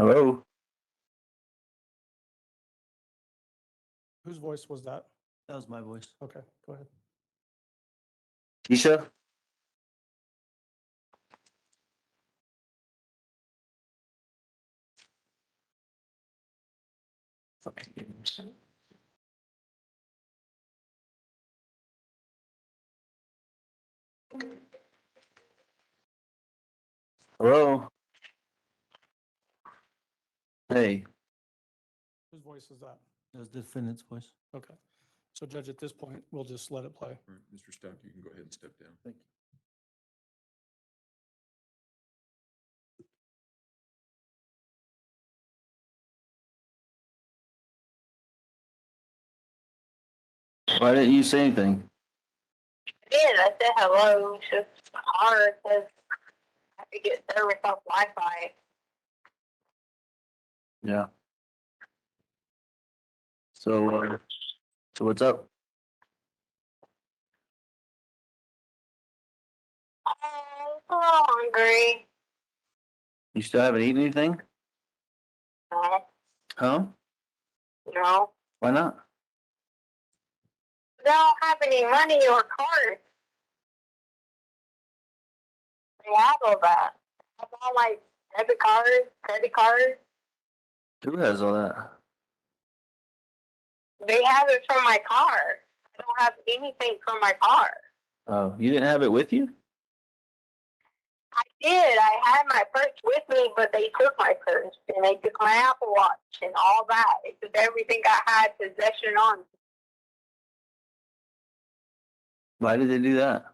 Hello? Whose voice was that? That was my voice. Okay, go ahead. Tisha? Hello? Hey, Whose voice is that? That was the defendant's voice. Okay. So Judge, at this point, we'll just let it play. All right, Mr. Stout, you can go ahead and step down. Thank you. why didn't you say anything? I did. I said hello. It's just hard because I have to get service off Wi-Fi. Yeah. So what's up? Oh, I'm so hungry. You still haven't eaten anything? No, Huh? no. Why not? They don't have any money or cards. They have all that. I have all my debit cards, credit cards. Who has all that? They have it from my car. I don't have anything from my car. Oh, you didn't have it with you? I did. I had my purse with me, but they took my purse and they took my Apple Watch and all that. It took everything I had possession on. Why did they do that?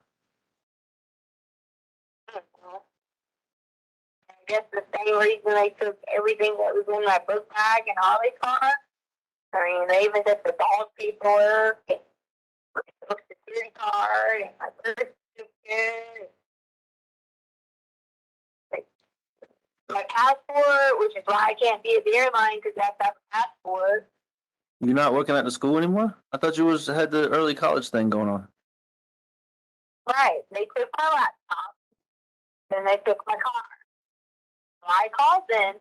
I guess the same reason they took everything that was in my book bag and all they car. I mean, they even took the dog paperwork and the social security card and my birth certificate. My passport, which is why I can't be at the airline because I have to have a passport. You're not working at the school anymore? I thought you had the early college thing going on. Right. They took my laptop and they took my car. So I called them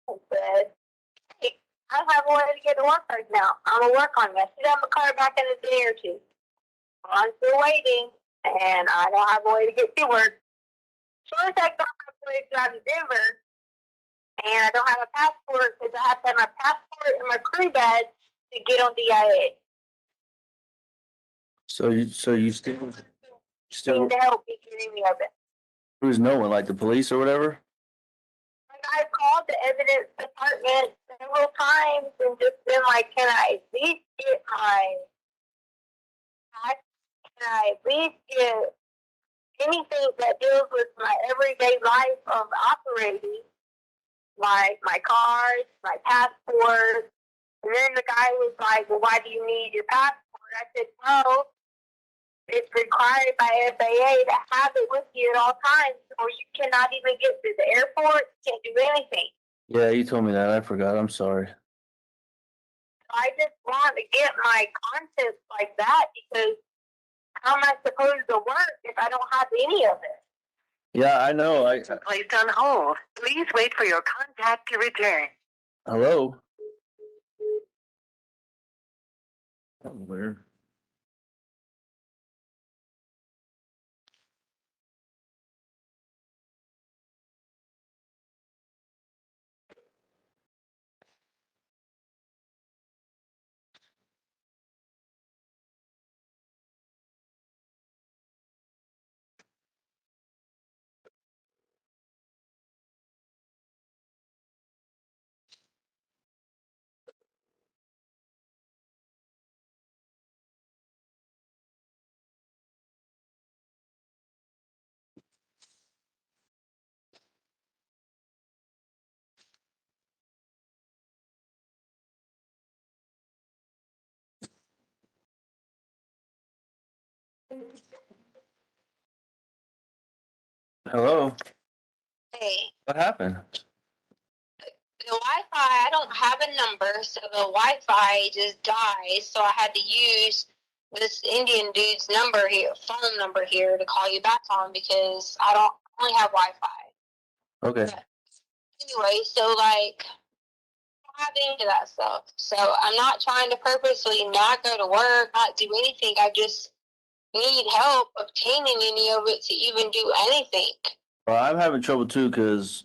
and said, hey, I don't have a way to get to work right now. I'm going to work on it. I should have my car back in a day or two. Well, I'm still waiting and I don't have a way to get to work. Sure as I got my place out of Denver and I don't have a passport because I have to have my passport and my crew badge to get on DIA. So you still Need to help me get any of it. who's no one, like the police or whatever? Like I've called the evidence department several times and just been like, can I at least get my can I at least get anything that deals with my everyday life of operating, like my cards, my passport. And then the guy was like, well, why do you need your passport? I said, well, it's required by FAA to have it with you at all times, or you cannot even get to the airport, can't do anything. Yeah, you told me that. I forgot. I'm sorry. I just want to get my content like that because how am I supposed to work if I don't have any of it? Yeah, I know. Placed on hold. Please wait for your contact to return. Hello? That was weird. Hello? Hey, What happened? the Wi-Fi, I don't have a number, so the Wi-Fi just dies. So I had to use this Indian dude's number here, phone number here, to call you back on because I don't only have Wi-Fi. Okay. But Anyway, so like, I'm not into that stuff. So I'm not trying to purposely not go to work, not do anything. I just need help obtaining any of it to even do anything. Well, I'm having trouble too because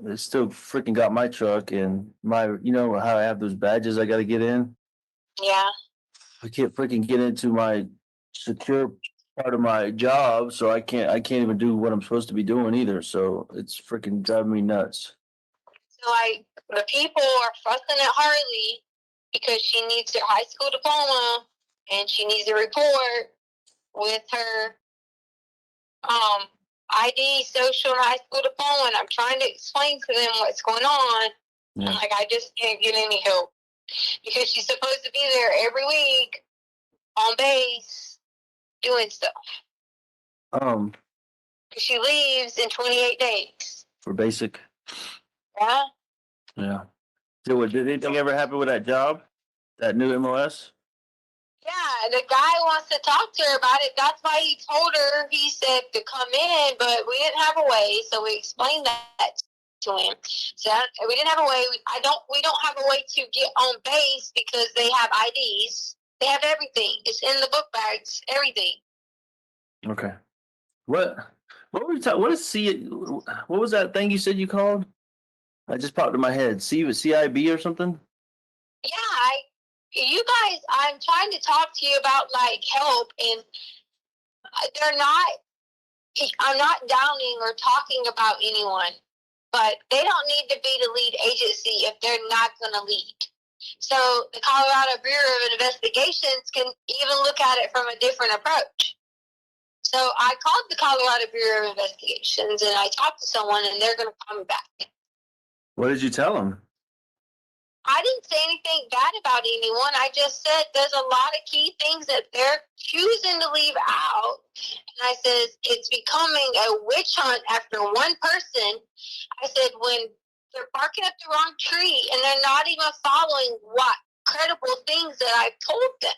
it still freaking got my truck and my, you know how I have those badges I got to get in. Yeah. I can't freaking get into my secure part of my job, so I can't even do what I'm supposed to be doing either. So it's freaking driving me nuts. So like the people are fussing at Harley because she needs her high school diploma and she needs a report with her ID, social, and high school diploma. And I'm trying to explain to them what's going on. Yeah. And like I just can't get any help because she's supposed to be there every week on base doing stuff. Because she leaves in 28 days. For basic, Yeah. yeah. So, did anything ever happen with that job, that new MOS? Yeah, the guy wants to talk to her about it. That's why he told her, he said to come in, but we didn't have a way, so we explained that to him. So we didn't have a way. We don't have a way to get on base because they have IDs. They have everything. It's in the book bags, everything. Okay. What were you talking? What is C? What was that thing you said you called? I just popped in my head. CIB or something? Yeah, you guys, I'm trying to talk to you about like help, and they're not. I'm not downing or talking about anyone, but they don't need to be the lead agency if they're not going to lead. So the Colorado Bureau of Investigations can even look at it from a different approach. So I called the Colorado Bureau of Investigations and I talked to someone and they're going to call me back. What did you tell them? I didn't say anything bad about anyone. I just said there's a lot of key things that they're choosing to leave out. And I said, it's becoming a witch hunt after one person. I said, when they're barking up the wrong tree and they're not even following what credible things that I've told them.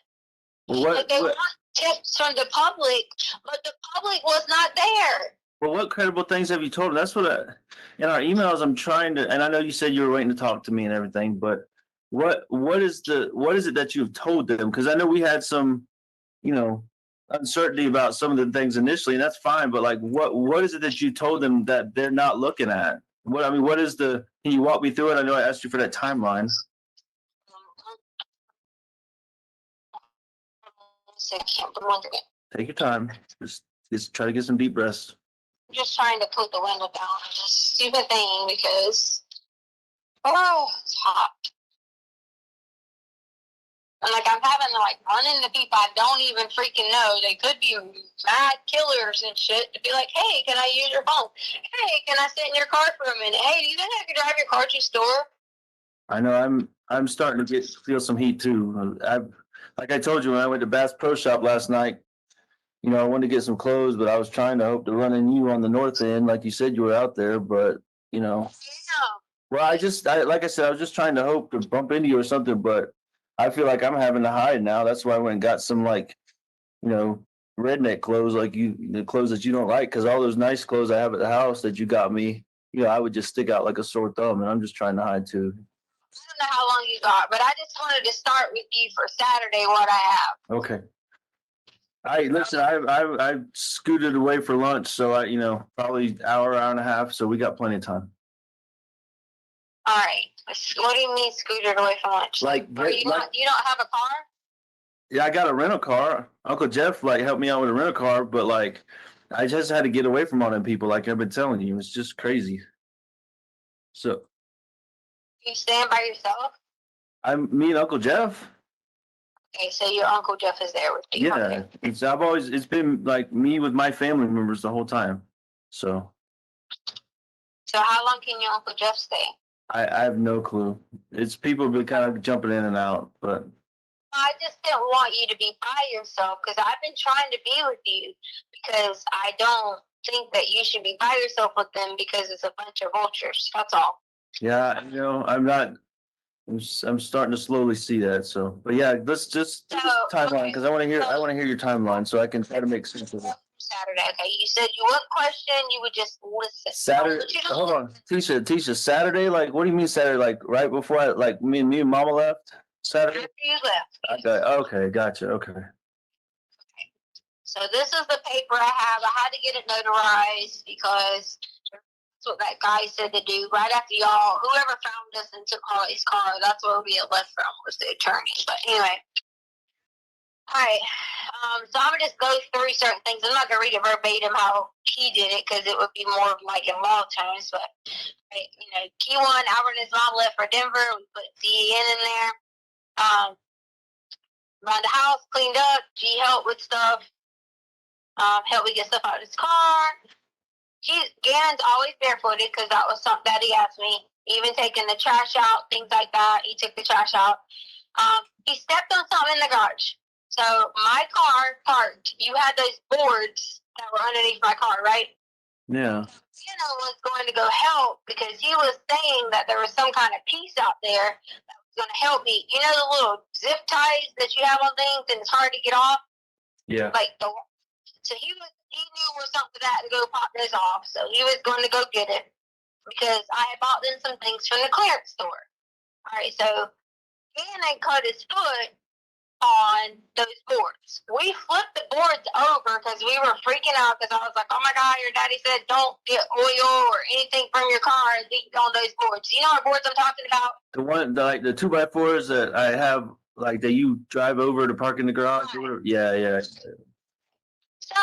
Well, Like they want tips from the public, but the public was not there. Well, what credible things have you told them? That's what in our emails I'm trying to, and I know you said you were waiting to talk to me and everything, but what is it that you've told them? Because I know we had some, you know, uncertainty about some of the things initially, and that's fine. But like, what is it that you told them that they're not looking at? What is the? Can you walk me through it? I know I asked you for that timeline. Take your time. Just try to get some deep breaths. I'm just trying to put the window down. It's a stupid thing because it's hot. And like I'm having to like run into people I don't even freaking know. They could be mad killers and shit to be like, hey, can I use your phone? Hey, can I sit in your car for a minute? Hey, do you think I could drive your car to the store? I know I'm starting to feel some heat too. Like I told you when I went to Bass Pro Shop last night, you know, I wanted to get some clothes, but I was trying to hope to run into you on the north end, like you said you were out there, but you know. Yeah. Well, like I said, I was just trying to hope to bump into you or something, but I feel like I'm having to hide now. That's why I went and got some like, you know, redneck clothes, like the clothes that you don't like, because all those nice clothes I have at the house that you got me, you know, I would just stick out like a sore thumb, and I'm just trying to hide too. I don't know how long you got, but I just wanted to start with you for Saturday what I have. Okay. Listen, I scooted away for lunch, so I, you know, probably hour and a half, so we got plenty of time. All right. What do you mean scooted away from lunch? Like, you don't have a car? Yeah, I got a rental car. Uncle Jeff like helped me out with a rental car, but like I just had to get away from all them people, like I've been telling you. It's just crazy. So You stand by yourself? me and Uncle Jeff. Okay, so your Uncle Jeff is there with you. Yeah. Okay. It's been like me with my family members the whole time. So how long can your Uncle Jeff stay? I have no clue. It's people been kind of jumping in and out, but I just didn't want you to be by yourself because I've been trying to be with you because I don't think that you should be by yourself with them because it's a bunch of vultures. That's all. yeah, you know, I'm starting to slowly see that. So, but yeah, let's just timeline because I want to hear your timeline so I can try to make sense of it. Saturday. Okay, you said you wouldn't question, you would just listen. Saturday, hold on, Tisha, Saturday, like, what do you mean Saturday? Like, right before me and mama left? Saturday? After you left. Okay, gotcha, okay. So this is the paper I have. I had to get it notarized because that's what that guy said to do. Right after y'all, whoever found us and took Harley's car, that's where we had left from, was the attorney. But anyway. All right. So I'm gonna just go through certain things. I'm not gonna read it verbatim how he did it because it would be more of like in law terms. But key one, Albert and his mom left for Denver. We put DEN in there. Around the house, cleaned up. G helped with stuff. Helped me get stuff out of his car. Gannon's always barefooted because that was something that he asked me. Even taking the trash out, things like that. He took the trash out. He stepped on something in the garage. So my car parked. You had those boards that were underneath my car, right? Yeah. Was going to go help because he was saying that there was some kind of piece out there that was going to help me. You know the little zip ties that you have on things and it's hard to get off? Yeah. So he knew where something that to go pop this off. So he was going to go get it because I had bought them some things from the clearance store. All right, so Gannon cut his foot on those boards. We flipped the boards over because we were freaking out because I was like, oh my God, your daddy said don't get oil or anything from your car leaked on those boards. You know what boards I'm talking about? The one, like the 2x4s that I have, like that you drive over to park in the garage or whatever. Yeah. So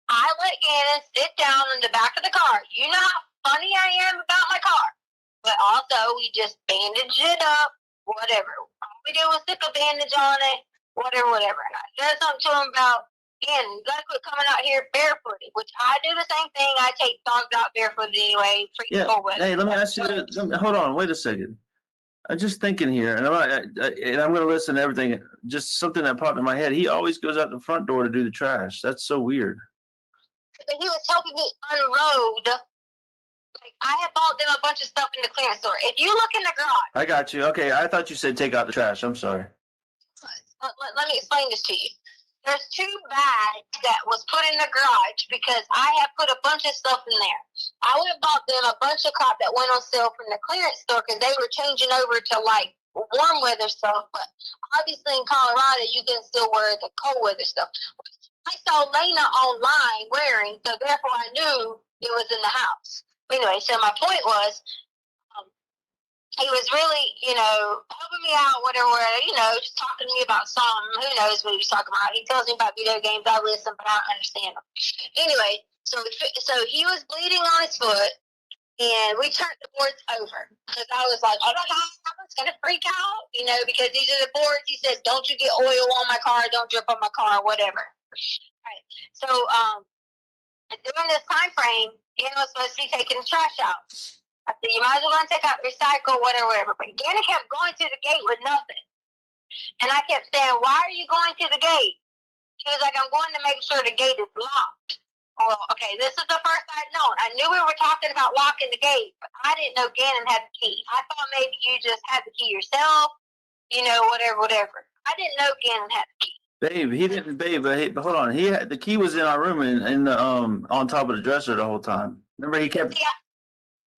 I let Gannon sit down in the back of the car. You know how funny I am about my car. But also we just bandaged it up, whatever. All we did was stick a bandage on it, whatever. And I said something to him about, Gannon, you gotta quit coming out here barefooted, which I do the same thing. I take dogs out barefooted anyway. Yeah. Hey, let me ask you this. Hold on, wait a second. I'm just thinking here, and I'm going to listen to everything. Just something that popped in my head. He always goes out the front door to do the trash. That's so weird. But he was helping me unload. Like I had bought them a bunch of stuff in the clearance store. If you look in the garage, I got you. Okay, I thought you said take out the trash. I'm sorry. let me explain this to you. There's 2 bags that was put in the garage because I had put a bunch of stuff in there. I went and bought them a bunch of crap that went on sale from the clearance store because they were changing over to like warm weather stuff. But obviously in Colorado, you can still wear the cold weather stuff. I saw Lena online wearing, so therefore I knew it was in the house. Anyway, so my point was, he was really, helping me out, whatever, just talking to me about something. Who knows what he was talking about? He tells me about video games. I listen, but I don't understand them. Anyway, so he was bleeding on his foot, and we turned the boards over. Because I was like, oh my God, I was going to freak out, because these are the boards. He said, don't you get oil on my car, don't drip on my car, whatever. Right. So during this time frame, was supposed to be taking the trash out. I said, you might as well take out recycle, whatever. But Gannon kept going to the gate with nothing. And I kept saying, why are you going to the gate? He was like, I'm going to make sure the gate is locked. Well, okay, this is the first I'd known. I knew we were talking about locking the gate, but I didn't know Gannon had the key. I thought maybe you just had the key yourself, whatever. I didn't know Gannon had the key. Babe, he didn't, but hold on. The key was in our room in the on top of the dresser the whole time. Remember, he kept. Yeah.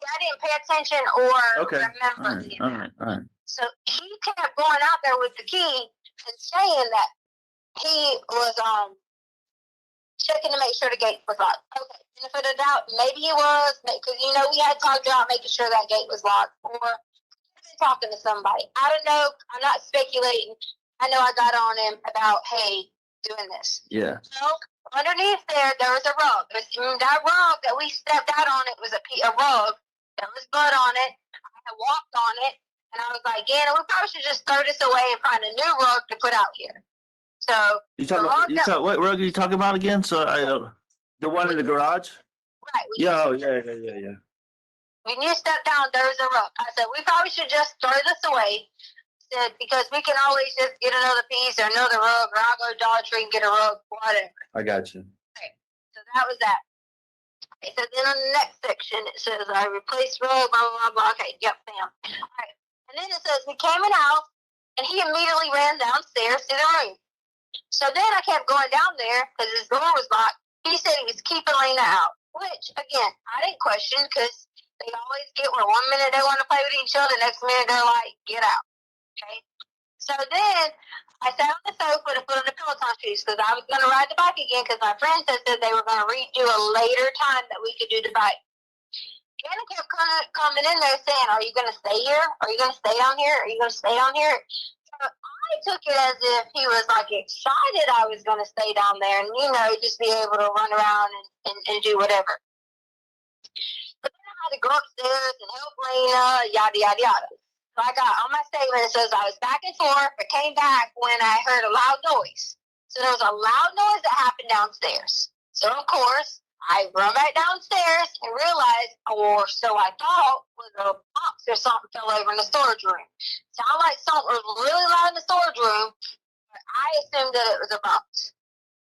I didn't pay attention or remember. All right. So he kept going out there with the key and saying that he was checking to make sure the gate was locked. Okay, benefit of the doubt, maybe he was, because we had talked about making sure that gate was locked, or talking to somebody. I don't know. I'm not speculating. I know I got on him about, hey, doing this. Yeah. So underneath there was a rug. That rug that we stepped out on, it was a rug. There was blood on it. I walked on it, and I was like, "Yeah, we probably should just throw this away and find a new rug to put out here." So what rug are you talking about again? So the one in the garage. Right. Yeah. When you step down, there's a rug. I said we probably should just throw this away. I said because we can always just get another piece or another rug, or I'll go to Dollar Tree and get a rug, whatever. I got you. Okay. So that was that. Okay, so then on the next section, it says, I replaced rug, blah, blah, blah. Okay, yep, bam. All right. And then it says, we came in the house, and he immediately ran downstairs to the room. So then I kept going down there, because his door was locked, he said he was keeping Lena out, which, again, I didn't question because they always get where 1 minute they want to play with each other, next minute they're like, get out. Okay? So then I sat on the sofa to put on the Peloton shoes because I was going to ride the bike again because my friend said they were going to redo a later time that we could do the bike. Anna kept coming in there saying, are you going to stay here? Are you going to stay down here? Are you going to stay down here? So I took it as if he was like excited I was going to stay down there and, you know, just be able to run around and do whatever. But then I had to go upstairs and help Lena, yada, yada, yada. So I got on my statement, it says I was back and forth, but came back when I heard a loud noise. So there was a loud noise that happened downstairs. So of course, I run back downstairs and realized, or so I thought, was a box or something fell over in the storage room. Sounded like something was really loud in the storage room, but I assumed that it was a box.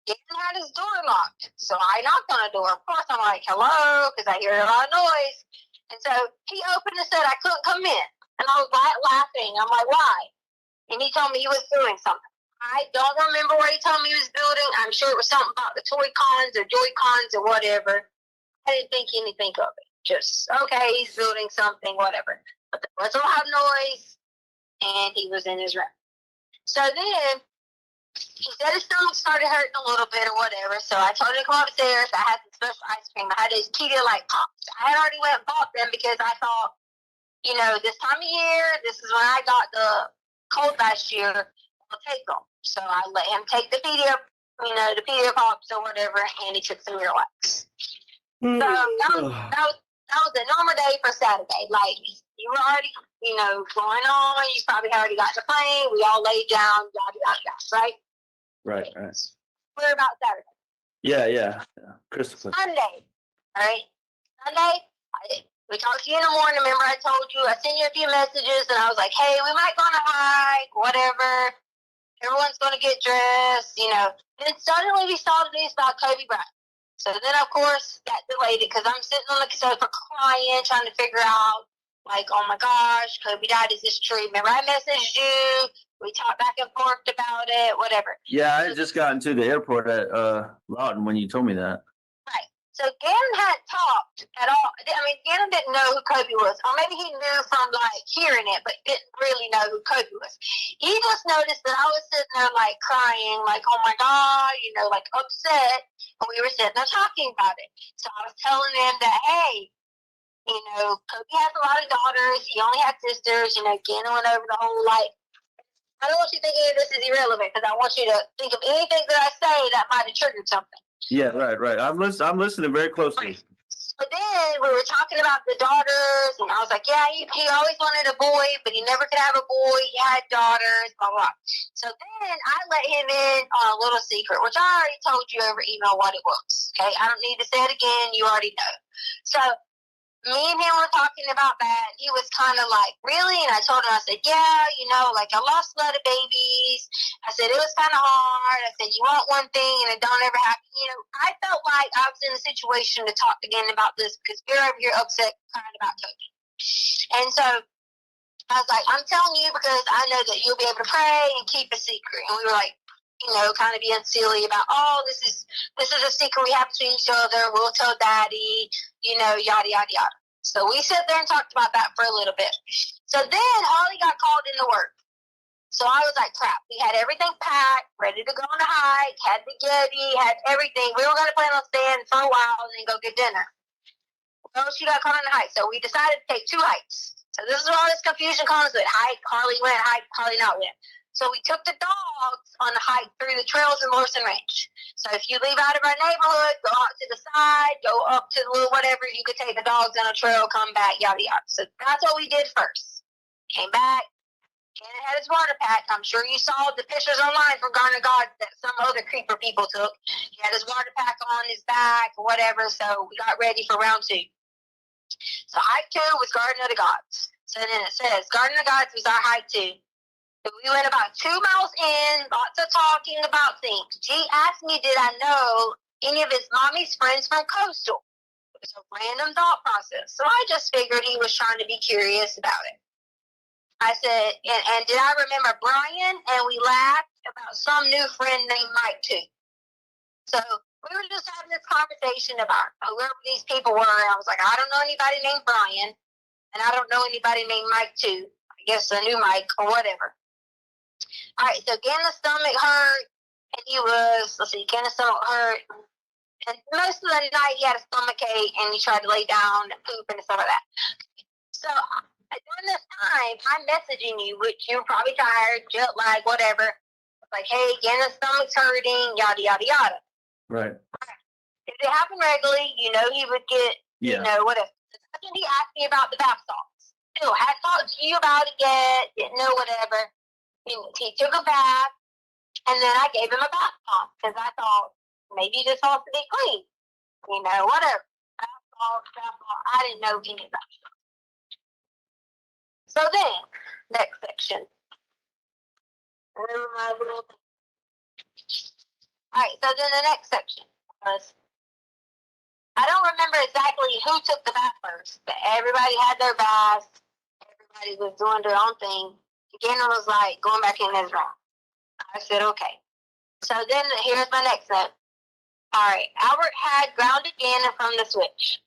Gavin had his door locked, so I knocked on the door. Of course, I'm like, hello, because I hear a lot of noise. And so he opened and said I couldn't come in. And I was laughing. I'm like, why? And he told me he was doing something. I don't remember what he told me he was building. I'm sure it was something about the Toy Cons or Joy Cons or whatever. I didn't think anything of it. Just, okay, he's building something, whatever. But there was a loud noise, and he was in his room. So then he said his stomach started hurting a little bit or whatever. So I told him to go upstairs. I had some special ice cream. I had these Pedialyte pops. I had already went and bought them because I thought, you know, this time of year, this is when I got the cold last year, I'll take them. So I let him take the Pedialyte pops or whatever, and he took some Miralax. So that was a normal day for Saturday. Like, you were already, you know, going on. You probably already got the plane. We all laid down, yada, yada, yada, right? Right. We're about Saturday. Yeah. Christopher. Sunday, all right? Sunday, we talked to you in the morning. Remember I told you, I sent you a few messages, and I was like, hey, we might go on a hike, whatever. Everyone's going to get dressed, you know. Then suddenly we saw the news about Kobe Bryant. So then, of course, that delayed it because I'm sitting on the sofa crying, trying to figure out, like, oh my gosh, Kobe died. Is this true? Remember I messaged you. We talked back and forth about it, whatever. Yeah, I had just gotten to the airport at Lawton when you told me that. Right. So Gannon hadn't talked at all. I mean, Gannon didn't know who Kobe was. Or maybe he knew from, like, hearing it, but didn't really know who Kobe was. He just noticed that I was sitting there, like, crying, like, oh, my God, you know, like, upset. And we were sitting there talking about it. So I was telling him that, hey, you know, Kobe has a lot of daughters. He only had sisters. You know, Gannon went over the whole, like, I don't want you to think any of this is irrelevant because I want you to think of anything that I say that might have triggered something. Yeah, right. I'm listening very closely. So then we were talking about the daughters, and I was like, yeah, he always wanted a boy, but he never could have a boy. He had daughters, blah, blah. So then I let him in on a little secret, which I already told you over email what it was. Okay, I don't need to say it again. You already know. So me and him were talking about that. He was kind of like, really? And I told him, I said, yeah, you know, like I lost a lot of babies. I said, it was kind of hard. I said, you want one thing and it don't ever happen. You know, I felt like I was in a situation to talk again about this because you're over here upset crying about Toby. And so I was like, I'm telling you because I know that you'll be able to pray and keep a secret. And we were like, you know, kind of being silly about, oh, this is a secret we have between each other. We'll tell Daddy, you know, yada, yada, yada. So we sat there and talked about that for a little bit. So then Harley got called into work. So I was like, crap, we had everything packed, ready to go on a hike, had the Getty, had everything. We were going to plan on staying for a while and then go get dinner. Well, she got called on a hike. So we decided to take 2 hikes. So this is where all this confusion comes with. Hike, Harley went, hike, Harley not went. So we took the dogs on a hike through the trails in Morrison Range. So if you leave out of our neighborhood, go out to the side, go up to the little whatever, you could take the dogs on a trail, come back, yada, yada. So that's what we did first. Came back, Cannon had his water pack. I'm sure you saw the pictures online from Garner God that some other creeper people took. He had his water pack on his back or whatever, so we got ready for round 2. So hike 2 was Garden of the Gods. So then it says, Garden of the Gods was our hike 2. So we went about 2 miles in, lots of talking about things. G asked me, did I know any of his mommy's friends from Coastal? It was a random thought process. So I just figured he was trying to be curious about it. I said, and did I remember Brian? And we laughed about some new friend named Mike too. So we were just having this conversation about whoever these people were. And I was like, I don't know anybody named Brian, and I don't know anybody named Mike too. I guess a new Mike or whatever. All right, so again, the stomach hurt, and he was, let's see, again, the stomach hurt. And most of the night, he had a stomach ache, and he tried to lay down and poop and stuff like that. So during this time, I'm messaging you, which you're probably tired, jet lag, whatever. Like, hey, again, the stomach's hurting, yada, yada, yada. Right. If it happened regularly, you know he would get, Yeah. you know, whatever. Then he asked me about the bath salts. Still, hadn't talked to you about it yet, didn't know whatever. He took a bath, and then I gave him a bath salt because I thought maybe this has to be clean. You know, whatever. Bath salt. I didn't know any of that stuff. So then, next section. Where am I little? All right, so then the next section was, I don't remember exactly who took the bath first, but everybody had their baths. Everybody was doing their own thing. Gannon was like going back in his room. I said, okay. So then here's my next note. All right, Albert had grounded Gannon from the switch.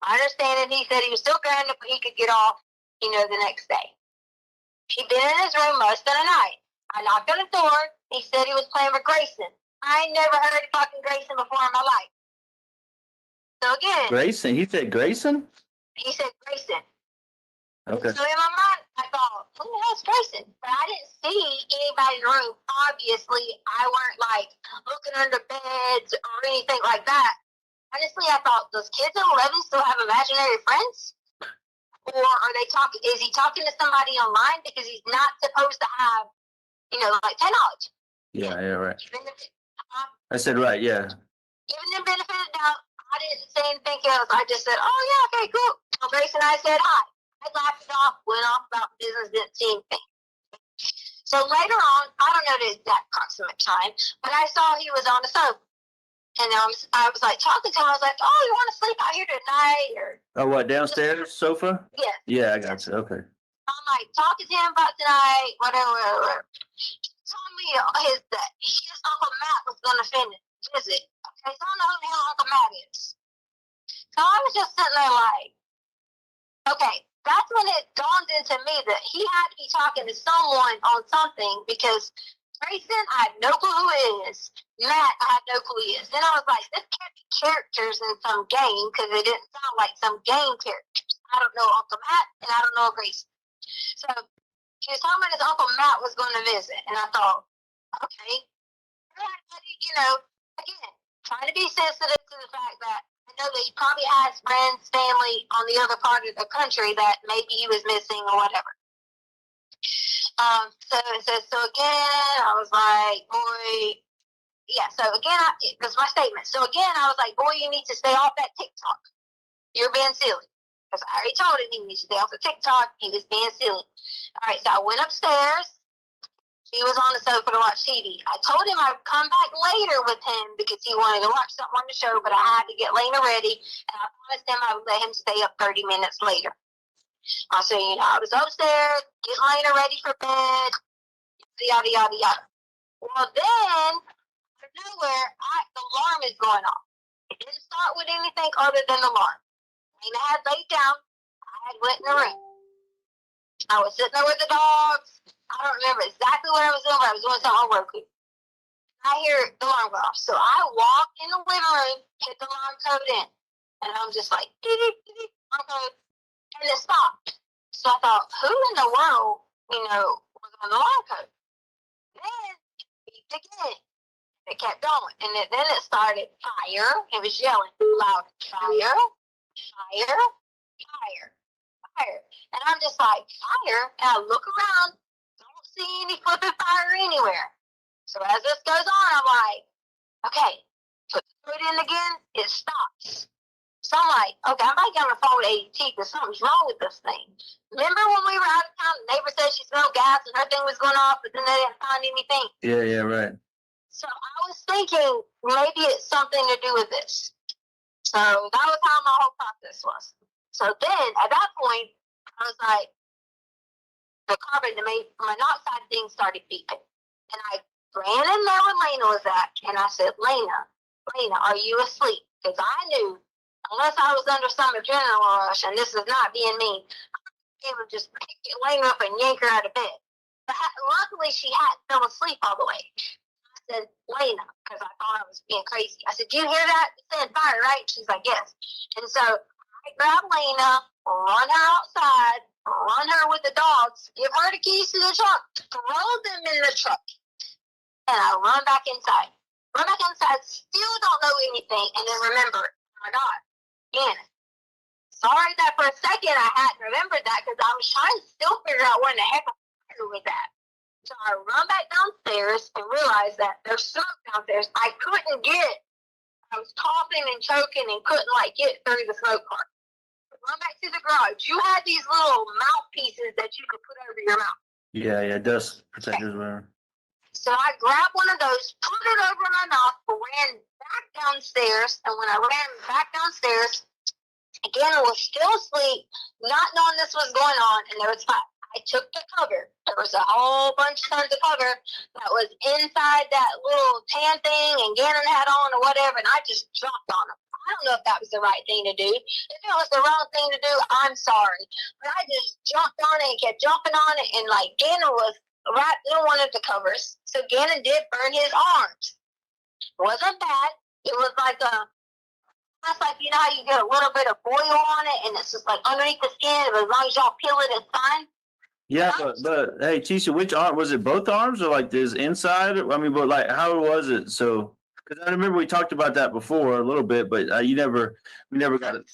I understand it. He said he was still grounded, but he could get off, you know, the next day. He'd been in his room most of the night. I knocked on the door. He said he was playing with Grayson. I ain't never heard of fucking Grayson before in my life. So again, Grayson. He said Grayson? he said Grayson. Okay. So in my mind, I thought, who the hell's Grayson? But I didn't see anybody in the room. Obviously, I weren't like looking under beds or anything like that. Honestly, I thought, does kids at 11 still have imaginary friends? Or are they talking, is he talking to somebody online because he's not supposed to have, you know, like technology? Yeah, yeah, right. Giving the, I said right, yeah. giving them benefit of the doubt. I didn't say anything else. I just said, oh yeah, okay, cool. So Grace and I said hi. I laughed it off, went off about business, didn't see anything. So later on, I don't know the exact approximate time, but I saw he was on the sofa. And I was like talking to him. I was like, oh, you want to sleep out here tonight? Or Oh, what, downstairs sofa? yes. Yeah, I got you. Okay. I'm like talking to him about tonight, whatever. He told me his Uncle Matt was going to visit. Okay, so I don't know who the hell Uncle Matt is. So I was just sitting there like, okay, that's when it dawned into me that he had to be talking to someone on something because Grayson, I had no clue who it is. Matt, I had no clue who he is. Then I was like, this can't be characters in some game because it didn't sound like some game characters. I don't know Uncle Matt and I don't know Grayson. So he was talking about his Uncle Matt was going to visit. And I thought, okay, you know, again, trying to be sensitive to the fact that I know that he probably has friends, family on the other part of the country that maybe he was missing or whatever. So again, I was like, boy, yeah. So again, that's my statement. So again, I was like, boy, you need to stay off that TikTok. You're being silly. Because I already told him he needs to stay off the TikTok. He was being silly. All right, so I went upstairs. He was on the sofa to watch TV. I told him I'd come back later with him because he wanted to watch something on the show, but I had to get Lena ready, and I promised him I would let him stay up 30 minutes later. I said, you know, I was upstairs, getting Lena ready for bed, yada, yada, yada. Well, then, out of nowhere, the alarm is going off. It didn't start with anything other than the alarm. Lena had laid down. I had went in the room. I was sitting there with the dogs. I don't remember exactly what I was doing, but I was doing something on Roku. I hear the alarm go off. So I walk in the living room, hit the alarm code in. And I'm just like, alarm code. And it stopped. So I thought, who in the world, you know, was on the alarm code? Then it beeped again. It kept going. And then it started fire. It was yelling loud, fire, fire, fire, fire. And I'm just like, fire? And I look around, don't see any flipping fire anywhere. So as this goes on, I'm like, okay, put the foot in again, it stops. So I'm like, okay, I might get on the phone with ADT because something's wrong with this thing. Remember when we were out of town, the neighbor said she smelled gas and her thing was going off, but then they didn't find anything. Yeah, yeah, right. So I was thinking maybe it's something to do with this. So that was how my whole process was. So then at that point, I was like, the carbon monoxide thing started beeping. And I ran in there when Lena was at, and I said, Lena, Lena, are you asleep? Because I knew, unless I was under some adrenaline rush, and this is not being mean, I would just pick Lena up and yank her out of bed. But luckily, she hadn't fell asleep all the way. I said, Lena, because I thought I was being crazy. I said, do you hear that? It said fire, right? She's like, yes. And so I grabbed Lena, run her outside, run her with the dogs, give her the keys to the truck, throw them in the truck, and I run back inside. Run back inside, still don't know anything, and then remember, oh my God, again. Sorry that for a second I hadn't remembered that because I was trying to still figure out what in the heck was that. So I run back downstairs and realized that there's smoke downstairs. I couldn't get. I was coughing and choking and couldn't get through the smoke part. Run back to the garage. You had these little mouthpieces that you could put over your mouth. Yeah, dust protectors, whatever. So I grabbed one of those, put it over my mouth, ran back downstairs, and when I ran back downstairs, again, I was still asleep, not knowing this was going on, and there was fire. I took the cover. There was a whole bunch of tons of cover that was inside that little tan thing and Gannon had on or whatever, and I just jumped on them. I don't know if that was the right thing to do. If it was the wrong thing to do, I'm sorry. But I just jumped on it and kept jumping on it, and Gannon was right in one of the covers. So Gannon did burn his arms. It wasn't bad. It was that's you know how you get a little bit of oil on it and it's just underneath the skin, but as long as y'all peel it, it's fine. Yeah, but hey, Tisha, which arm was it? Both arms or this inside? I mean, but how was it? So, because I remember we talked about that before a little bit, but we never got it.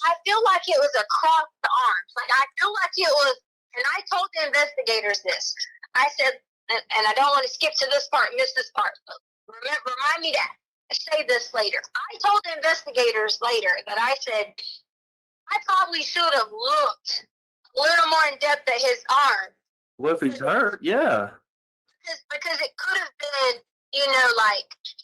I feel like it was across the arms. I feel like it was, and I told the investigators this. I said, and I don't want to skip to this part, miss this part. But remind me that. Say this later. I told the investigators later that I said I probably should have looked a little more in depth at his arm. What if he's hurt? Yeah. Because it could have been, he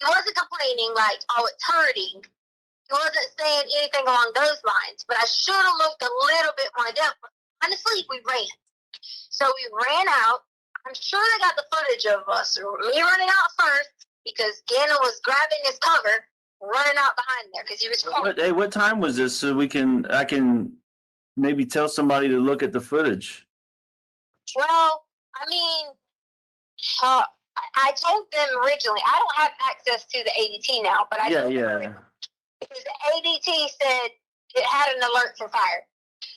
wasn't complaining oh, it's hurting. He wasn't saying anything along those lines. But I should have looked a little bit more in depth. Honestly, we ran. So we ran out. I'm sure they got the footage of us, me running out first, because Gannon was grabbing his cover, running out behind there because he was calling. Hey, what time was this? So I can maybe tell somebody to look at the footage. Well, I mean, I told them originally I don't have access to the ADT now, but Yeah. Because the ADT said it had an alert for fire.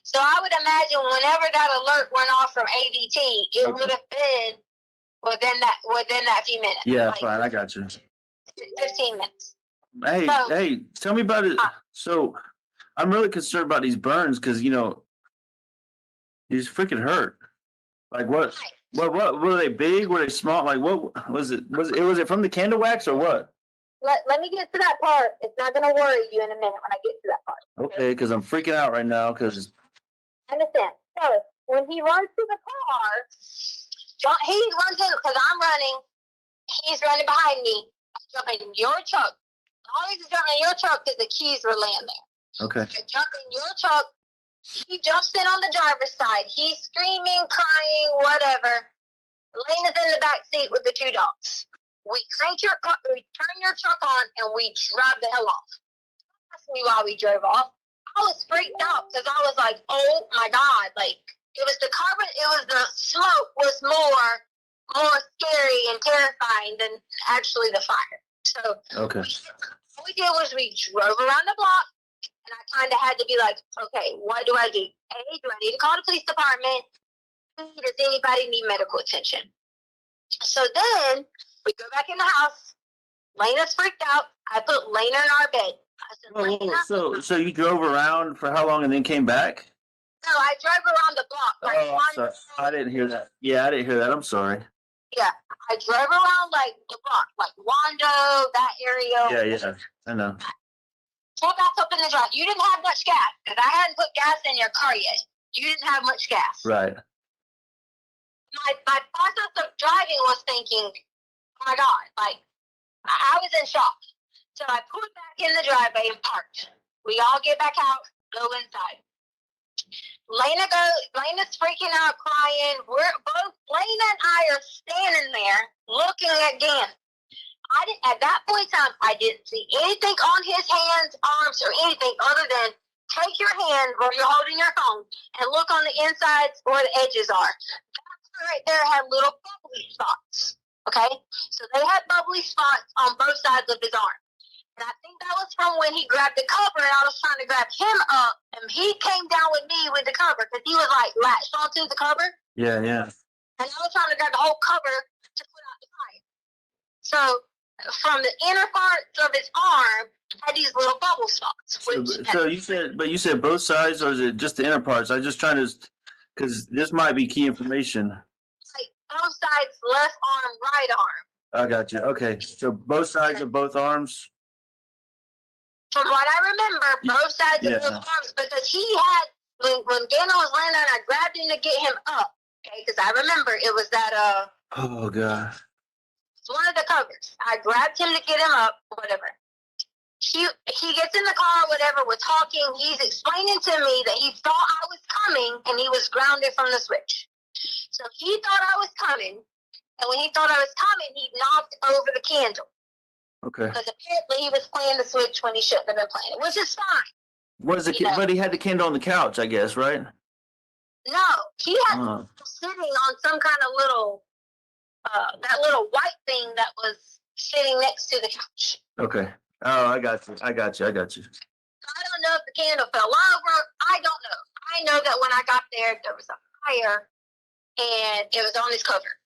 So I would imagine whenever that alert went off from ADT, it would have been within that few minutes. Yeah, fine. I got you. 15 minutes. Hey, tell me about it. So I'm really concerned about these burns because he's freaking hurt. What were they big? Were they small? What was it? Was it from the candle wax or what? Let me get to that part. It's not going to worry you in a minute when I get to that part. Okay, because I'm freaking out right now because. Understand. So when he runs to the car, he runs in because I'm running. He's running behind me. I jump in your truck. Always jump in your truck because the keys were laying there. Okay. I jump in your truck. He jumps in on the driver's side. He's screaming, crying, whatever. Lena's in the back seat with the two dogs. We turn your truck on and we drive the hell off. Ask me why we drove off. I was freaked out because I was like, oh my God. It was the carbon, it was the smoke was more scary and terrifying than actually the fire. So okay. What we did was we drove around the block and I kind of had to be like, okay, what do I do? A, do I need to call the police department? B, does anybody need medical attention? So then we go back in the house. Lena's freaked out. I put Lena in our bed. I said, So you drove around for how long and then came back? No, I drove around the block. I'm sorry. I didn't hear that. Yeah, I didn't hear that. I'm sorry. Yeah, I drove around the block, Wando, that area. Yeah, I know. Pull back up in the drive. You didn't have much gas because I hadn't put gas in your car yet. You didn't have much gas. Right. My process of driving was thinking, oh my God, I was in shock. So I pulled back in the driveway and parked. We all get back out, go inside. Lena's freaking out, crying. We're both, Lena and I are standing there looking at Gannon. I didn't, at that point in time, I didn't see anything on his hands, arms, or anything other than take your hand where you're holding your phone and look on the insides where the edges are. That right there had little bubbly spots. Okay, so they had bubbly spots on both sides of his arm. And I think that was from when he grabbed the cover and I was trying to grab him up and he came down with me with the cover because he was like latched onto the cover. Yeah, yeah. And I was trying to grab the whole cover to put out the fire. So from the inner parts of his arm had these little bubble spots. So you said both sides, or is it just the inner parts? I'm just trying to, because this might be key information. Like both sides, left arm, right arm. I got you. Okay, so both sides of both arms. From what I remember, both sides Yeah. of both arms, because he had, when Daniel was laying down, I grabbed him to get him up. Okay, because I remember it was that, Oh God. it's one of the covers. I grabbed him to get him up, whatever. He gets in the car, whatever, we're talking. He's explaining to me that he thought I was coming and he was grounded from the switch. So he thought I was coming, and when he thought I was coming, he knocked over the candle. Okay. Because apparently he was playing the switch when he shouldn't have been playing it, which is fine. What is the Yeah. But he had the candle on the couch, I guess, right? No, he had Oh. sitting on some kind of little, that little white thing that was sitting next to the couch. Okay. Oh, I got you. I got you. I don't know if the candle fell over. I don't know. I know that when I got there was a fire and it was on his cover.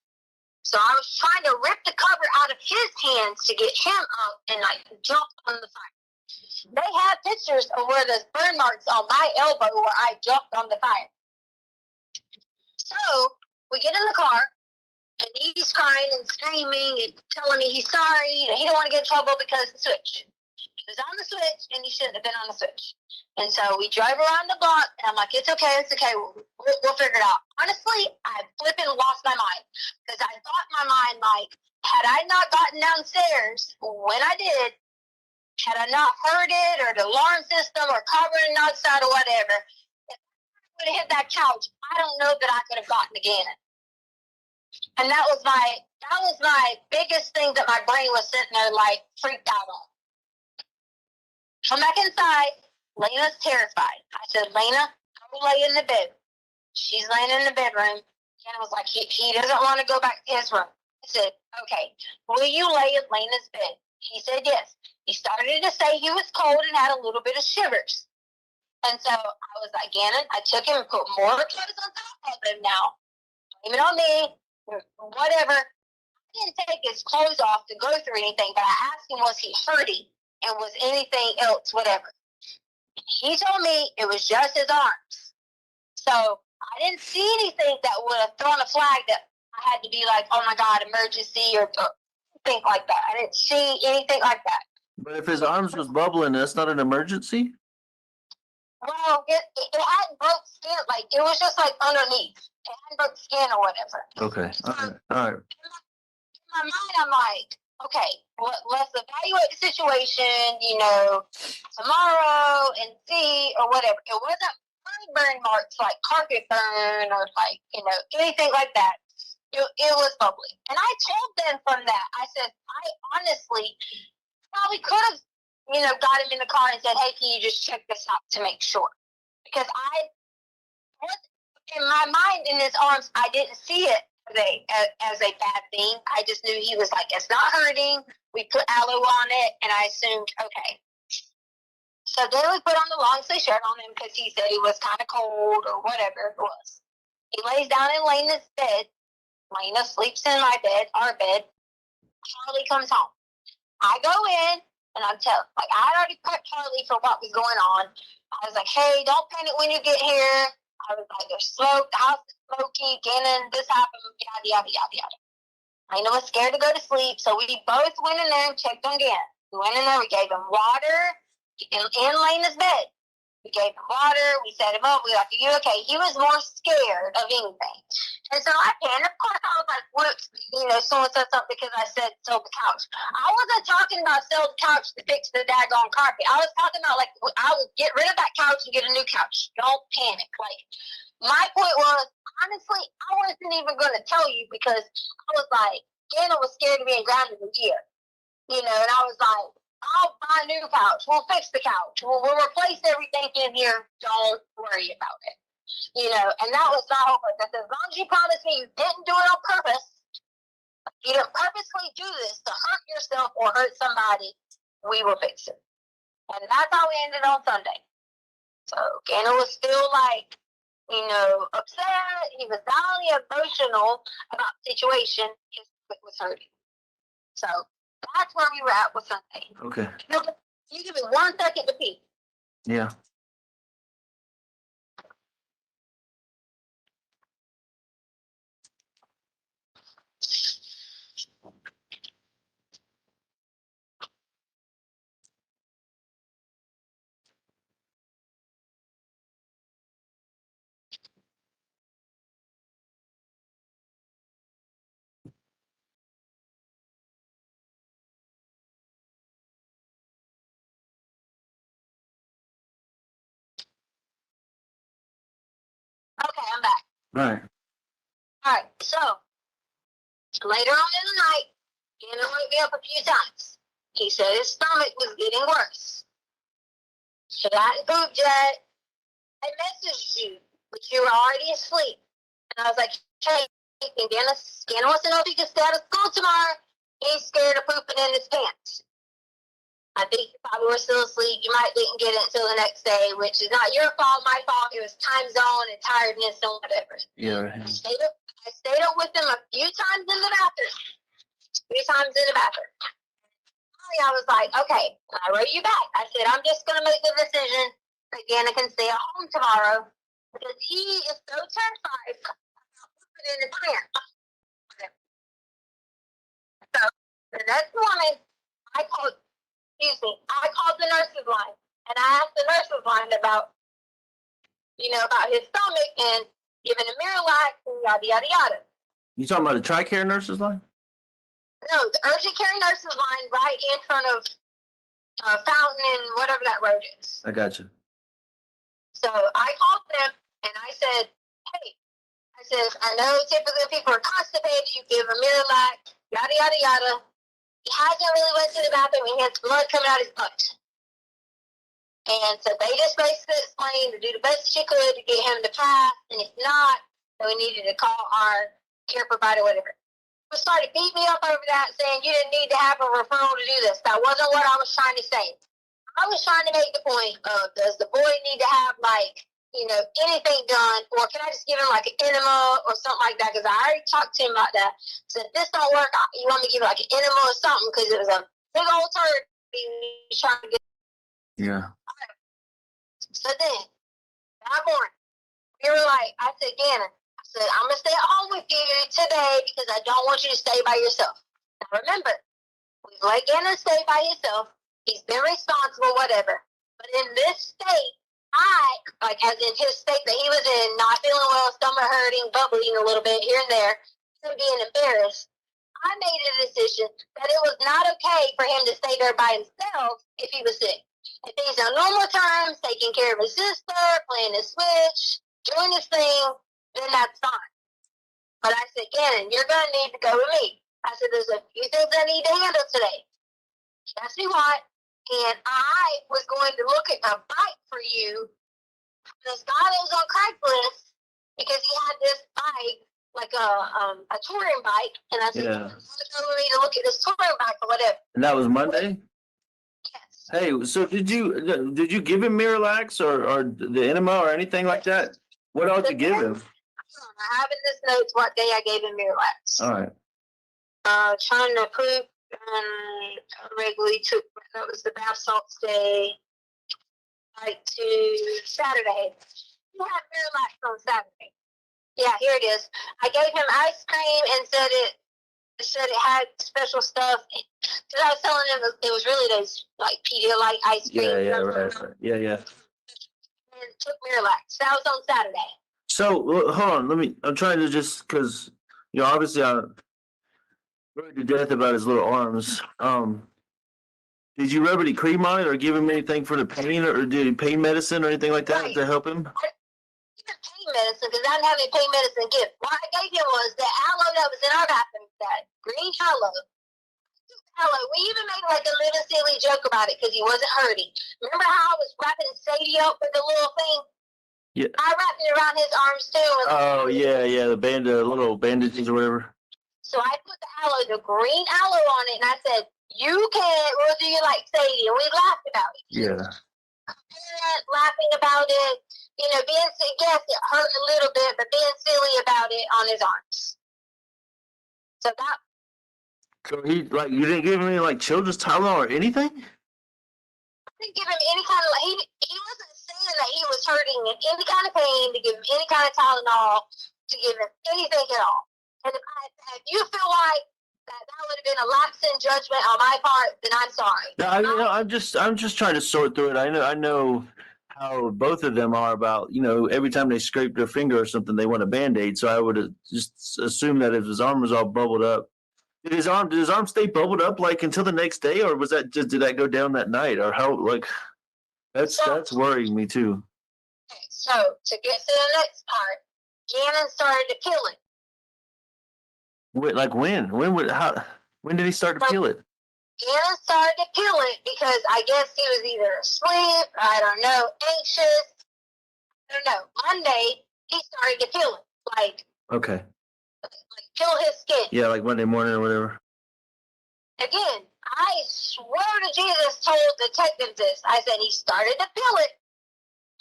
So I was trying to rip the cover out of his hands to get him up and like jump on the fire. They have pictures of where there's burn marks on my elbow where I jumped on the fire. So we get in the car and he's crying and screaming and telling me he's sorry and he don't want to get in trouble because of the switch. He was on the switch and he shouldn't have been on the switch. And so we drive around the block and I'm like, it's okay, we'll figure it out. Honestly, I flipping lost my mind because I thought in my mind, like, had I not gotten downstairs when I did, had I not heard it or the alarm system or covering outside or whatever, if I would have hit that couch, I don't know that I could have gotten again. And that was my biggest thing that my brain was sitting there like freaked out on. Come back inside. Lena's terrified. I said, Lena, go lay in the bed. She's laying in the bedroom. And I was like, he doesn't want to go back to his room. I said, okay, will you lay in Lena's bed? He said yes. He started to say he was cold and had a little bit of shivers. And so I was like, Gannon, I took him and put more clothes on top of him now. Blame it on me, whatever. I didn't take his clothes off to go through anything, but I asked him, was he hurting? And was anything else, whatever. He told me it was just his arms. So I didn't see anything that would have thrown a flag that I had to be like, oh my God, emergency or think like that. I didn't see anything like that. But if his arms was bubbling, that's not an emergency? Well, it hadn't broke skin. Like, it was just like underneath. It hadn't broke skin or whatever. Okay. All right. In my mind, I'm like, okay, let's evaluate the situation, tomorrow and see or whatever. It wasn't burn marks like carpet burn or like, anything like that. It was bubbly. And I told them from that, I said, I honestly probably could have, got him in the car and said, hey, can you just check this out to make sure? Because in my mind, in his arms, I didn't see it as a bad thing. I just knew he was like, it's not hurting. We put aloe on it, and I assumed, okay. So then we put on the long sleeve shirt on him because he said he was kind of cold or whatever it was. He lays down in Lena's bed. Lena sleeps in my bed, our bed. Charlie comes home. I go in, and I had already prepped Charlie for what was going on. I was like, hey, don't panic when you get here. I was like, there's smoke, the house is smoky, Gannon, this happened, yada, yada, yada, yada. Lena was scared to go to sleep, so we both went in there and checked on Gannon. We went in there, we gave him water in Lena's bed. We gave him water, we set him up, we were like, are you okay? He was more scared of anything. And so I panicked. Of course, I was like, whoops, someone said something because I said sell the couch. I wasn't talking about sell the couch to fix the daggone carpet. I was talking about, like, I would get rid of that couch and get a new couch. Don't panic. Like, my point was, honestly, I wasn't even going to tell you because I was like, Gannon was scared of being grounded a year. You know, and I was like, I'll buy a new couch. We'll fix the couch. We'll replace everything in here. Don't worry about it. You know, and that was my whole point. That as long as you promise me you didn't do it on purpose, you didn't purposely do this to hurt yourself or hurt somebody, we will fix it. And that's how we ended on Sunday. So Gannon was still like, you know, upset. He was not only emotional about the situation, his foot was hurting. So that's where we were at with Sunday. Okay. You give me 1 second to pee. Yeah. Okay, I'm back. Right. All right, so later on in the night, Gannon woke me up a few times. He said his stomach was getting worse. So I hadn't pooped yet. I messaged you, but you were already asleep. And I was like, hey, Gannon wants to know if he can stay out of school tomorrow. He's scared of pooping in his pants. I think you probably were still asleep. You might didn't get it until the next day, which is not your fault, my fault. It was time zone and tiredness and whatever. Yeah. I stayed up with him a few times in the bathroom. Finally, I was like, okay, I wrote you back. I said, I'm just going to make the decision that Gannon can stay at home tomorrow because he is so terrified about pooping in his pants. So the next morning, I called the nurse's line and I asked the nurse's line about, you know, about his stomach and giving him Miralax and yada, yada, yada. You talking about the TRICARE nurses line? No, the urgent care nurse's line right in front of Fountain and whatever that road is. I got you. So I called them and I said, hey, I know typically people are constipated, you give them Miralax, yada, yada, yada. He hasn't really went to the bathroom and he has blood coming out his butt. And so they just basically explained to do the best she could to get him to pass, and if not, then we needed to call our care provider, whatever. They started beating me up over that, saying you didn't need to have a referral to do this. That wasn't what I was trying to say. I was trying to make the point of, does the boy need to have, like, you know, anything done, or can I just give him, like, an enema or something like that? Because I already talked to him about that. So if this don't work, you want me to give him, like, an enema or something, because it was a big old turd he was trying to get. Yeah. So then, that morning, we were like, I said, Gannon, I'm going to stay at home with you today because I don't want you to stay by yourself. Now remember, we've let Gannon stay by himself. He's been responsible, whatever. But in this state, as in his state that he was in, not feeling well, stomach hurting, butt bleeding a little bit here and there, and being embarrassed, I made a decision that it was not okay for him to stay there by himself if he was sick. If he's on normal terms, taking care of his sister, playing his Switch, doing his thing, then that's fine. But I said, Gannon, you're going to need to go with me. I said, there's a few things I need to handle today. He asked me what, and I was going to look at a bike for you. This guy that was on Craigslist, because he had this bike, like a touring bike, and I said, Yeah. you go with me to look at this touring bike or whatever. And that was Monday? Yes. Hey, so did you give him Miralax or the enema or anything like that? What else did you give him? I have in this notes what day I gave him Miralax. All right. Trying to poop and regularly took, that was the bath salts day, like to Saturday. He had Miralax on Saturday. Yeah, here it is. I gave him ice cream and said it had special stuff. Because I was telling him it was really those like Pedialyte ice cream. Yeah, right. Yeah. And took Miralax. That was on Saturday. So hold on, I'm trying to just because obviously I'm worried to death about his little arms. Did you rub any cream on it or give him anything for the pain or did he pain medicine or anything like that to help him? Pain medicine because I didn't have any pain medicine gift. What I gave him was the aloe that was in our bathroom, that green aloe. aloe. We even made like a little silly joke about it because he wasn't hurting. Remember how I was wrapping Sadie up with the little thing? Yeah. I wrapped it around his arms too. And Oh yeah, yeah, the little bandages or whatever. so I put the aloe, the green aloe on it, and I said, "You can. Well, do you like Sadie?" And we laughed about it. Yeah. Laughing about it, being yes, it hurt a little bit, but being silly about it on his arms. So that. So he you didn't give him any like children's Tylenol or anything? I didn't give him any kind of he wasn't saying that he was hurting in any kind of pain to give him any kind of Tylenol, to give him anything at all. And if you feel like that would have been a lapse in judgment on my part, then I'm sorry. No, I mean, I'm just trying to sort through it. I know how both of them are about, every time they scrape their finger or something, they want a Band-Aid. So I would just assume that if his arm was all bubbled up, did his arm stay bubbled up like until the next day, or was that did that go down that night, or how that's worrying me too. Okay, so to get to the next part, Gannon started to kill it. Like when? When did he start to feel it? Gannon started to kill it because I guess he was either asleep, I don't know, anxious, I don't know. Monday, he started to kill it. Like kill his skin. Yeah, like Monday morning or whatever. Again, I swear to Jesus told detectives this. I said he started to peel it.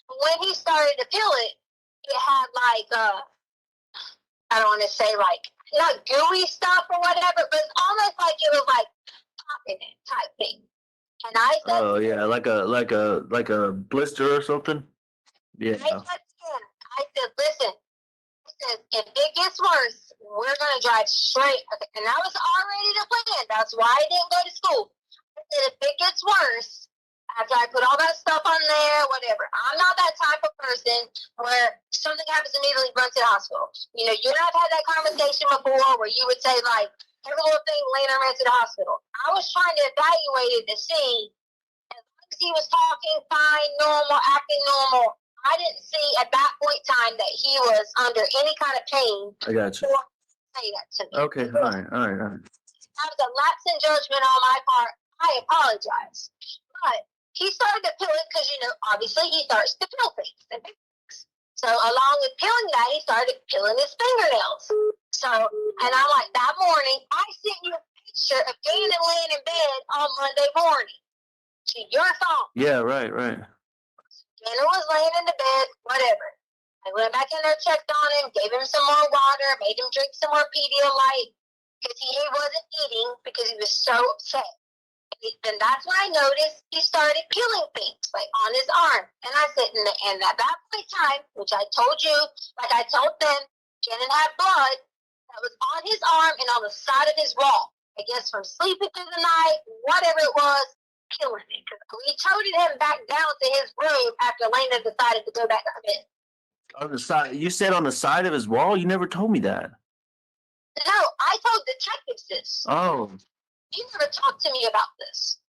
When he started to peel it, it had I don't want to say not gooey stuff or whatever, but it's almost like it was like popping it type thing. And I said, Oh yeah, like a blister or something. Yeah. I said, listen, if it gets worse, we're gonna drive straight. Okay, and that was already the plan. That's why I didn't go to school. I said, if it gets worse, after I put all that stuff on there, whatever. I'm not that type of person where something happens immediately, run to the hospital. You and I've had that conversation before where you would say every little thing, later ran to the hospital. I was trying to evaluate it to see as long as he was talking fine, normal, acting normal. I didn't see at that point in time that he was under any kind of pain. I got you. Or say that to me. Okay, all right. That was a lapse in judgment on my part. I apologize. But he started to peel it because, obviously he starts to peel things. So along with peeling that, he started peeling his fingernails. So, and I'm like, that morning, I sent you a picture of Gannon laying in bed on Monday morning. To your phone. Yeah, right. Gannon was laying in the bed, whatever. I went back in there, checked on him, gave him some more water, made him drink some more Pedialyte because he wasn't eating because he was so upset. And that's when I noticed he started peeling things on his arm. And I said, and at that point in time, which I told you, like I told them, Gannon had blood that was on his arm and on the side of his wall. I guess from sleeping through the night, whatever it was, killing it. We toted him back down to his room after Lena decided to go back to bed. On the side, you said on the side of his wall. You never told me that. No, I told detectives this. Oh. You never talked to me about this.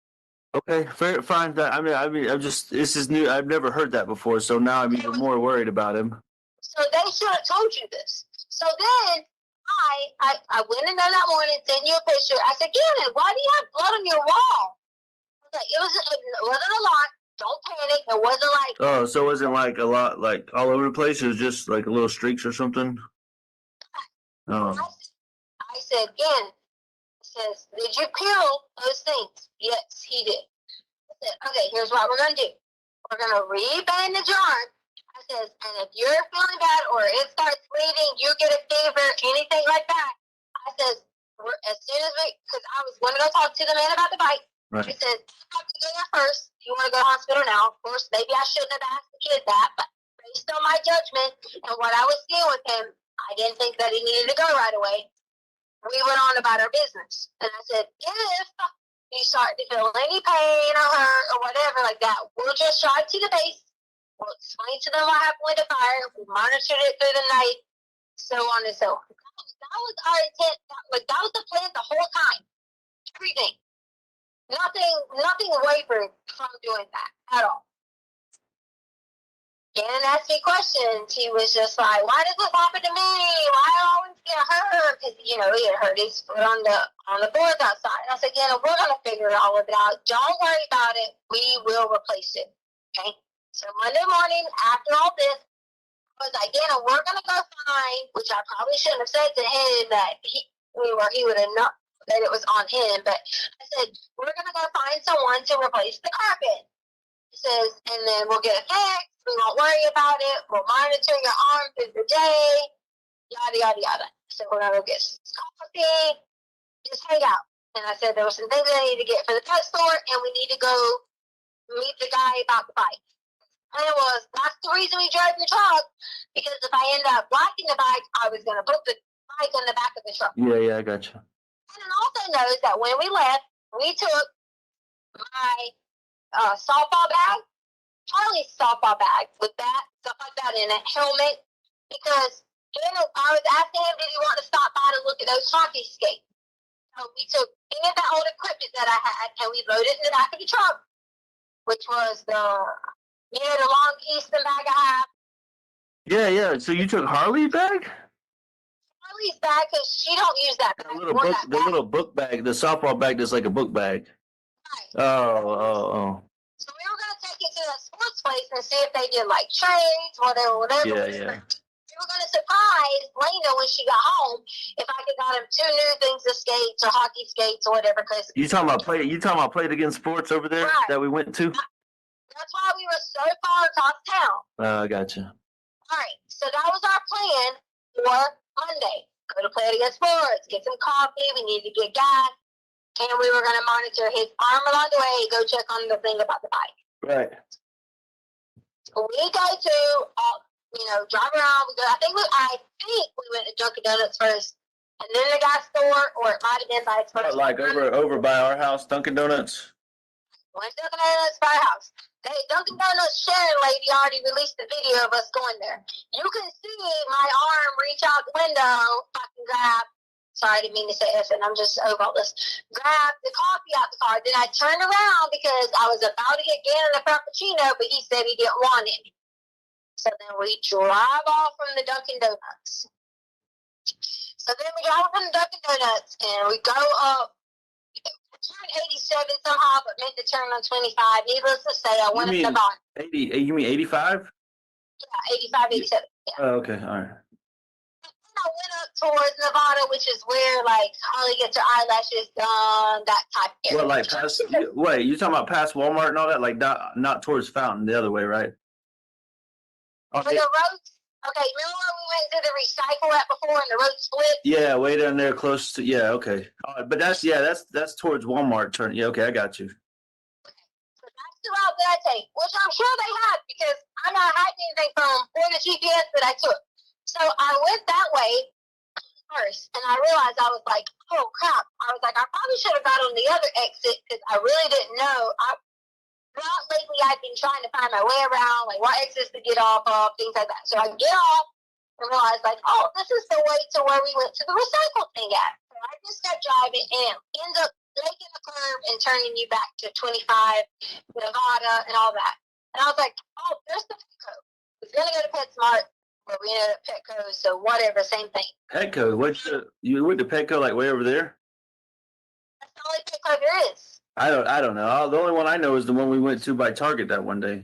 Okay, fair, fine. I'm just. This is new. I've never heard that before, so now I'm even more worried about him. So they should have told you this. So then I went in there that morning, sent you a picture. I said, Gannon, why do you have blood on your wall? It wasn't a lot. Don't panic. It wasn't like. Oh, so it wasn't like a lot, like all over the place. It was just like a little streaks or something. Oh. I said, Gannon. Says, did you peel those things? Yes, he did. I said, okay, here's what we're going to do. We're going to re-bandage your arm. I says, and if you're feeling bad or it starts bleeding, you get a fever, anything like that. I says, as soon as because I was going to go talk to the man about the bike. Right. I said, you have to go there first. You want to go to the hospital now. Of course, maybe I shouldn't have asked the kid that, but based on my judgment and what I was seeing with him, I didn't think that he needed to go right away. We went on about our business. And I said, if you start to feel any pain or hurt or whatever like that, we'll just drive to the base. We'll explain to them what happened with the fire. We monitored it through the night, so on and so on. That was our intent. That was the plan the whole time. Everything. Nothing wavered from doing that at all. Gannon asked me questions. He was just like, why does this happen to me? Why do I always get hurt? Because, he had hurt his foot on the boards outside. And I said, Gannon, we're going to figure all of it out. Don't worry about it. We will replace it. Okay? So Monday morning, after all this, I was like, Gannon, we're going to go find, which I probably shouldn't have said to him that he would have known that it was on him. But I said, we're going to go find someone to replace the carpet. He says, and then we'll get it fixed. We won't worry about it. We'll monitor your arm through the day. Yada, yada, yada. So we're going to go get some coffee. Just hang out. And I said, there were some things I need to get for the pet store, and we need to go meet the guy about the bike. And that's the reason we drove the truck, because if I end up blocking the bike, I was going to put the bike on the back of the truck. Yeah, I got you. And it also knows that when we left, we took my softball bag, Charlie's softball bag with that, stuff like that in it, helmet, because I was asking him, did he want to stop by to look at those hockey skates? So we took any of that old equipment that I had, and we loaded it in the back of the truck, which was the long Easton bag I have. Yeah. So you took Harley's bag? Charlie's bag, because she don't use that bag. The little book bag, the softball bag that's like a book bag. Right. Oh. So we were going to take it to the sports place and see if they did like trades, whatever. Yeah. We were going to surprise Lena when she got home if I could got him 2 new things of skates or hockey skates or whatever. Cause You talking about Play It Again Sports over there Right. that we went to? That's why we were so far across town. I gotcha. All right, so that was our plan for Monday. Go to Play It Again Sports, get some coffee. We needed to get gas. And we were going to monitor his arm along the way, go check on the thing about the bike. Right. We go to, drive around. I think we went to Dunkin' Donuts first, and then the gas store, or it might have been by its first. Like over by our house, Dunkin' Donuts. Went to Dunkin' Donuts by our house. The Dunkin' Donuts sharing lady already released the video of us going there. You can see my arm reach out the window, fucking grab. Sorry, I didn't mean to say this, and I'm just over all this. Grab the coffee out the car. Then I turned around because I was about to get Gannon a Frappuccino, but he said he didn't want it. So then we drive off from the Dunkin' Donuts. So then we drive off from the Dunkin' Donuts, and we go up. I turned 87 somehow, but meant to turn on 25. Needless to say, I went up the bottom. 80? You mean 85? Yeah, 85, 87. Yeah. Oh, okay, all right. I went up towards Nevada, which is where like Harley gets her eyelashes done, that type of area. What, like past? Wait, you talking about past Walmart and all that? Like not towards Fountain, the other way, right? The roads. Okay, remember when we went to the recycle at before and the road split? Yeah, way down there, close to. Yeah, okay. But that's towards Walmart. Turn. Yeah, okay, I got you. So that's the route that I take, which I'm sure they had because I'm not hiding anything from the GPS that I took. So I went that way first, and I realized I was like, oh crap. I was like, I probably should have got on the other exit because I really didn't know. Throughout lately, I've been trying to find my way around, like what exits to get off of, things like that. So I get off and realize, like, oh, this is the way to where we went to the recycle thing at. So I just kept driving and ends up making a curve and turning you back to 25, Nevada, and all that. And I was like, oh, there's the Petco. I was going to go to PetSmart, but we ended up Petco, so whatever, same thing. Petco? You went to Petco like way over there? That's the only Petco there is. I don't know. The only one I know is the one we went to by Target that one day.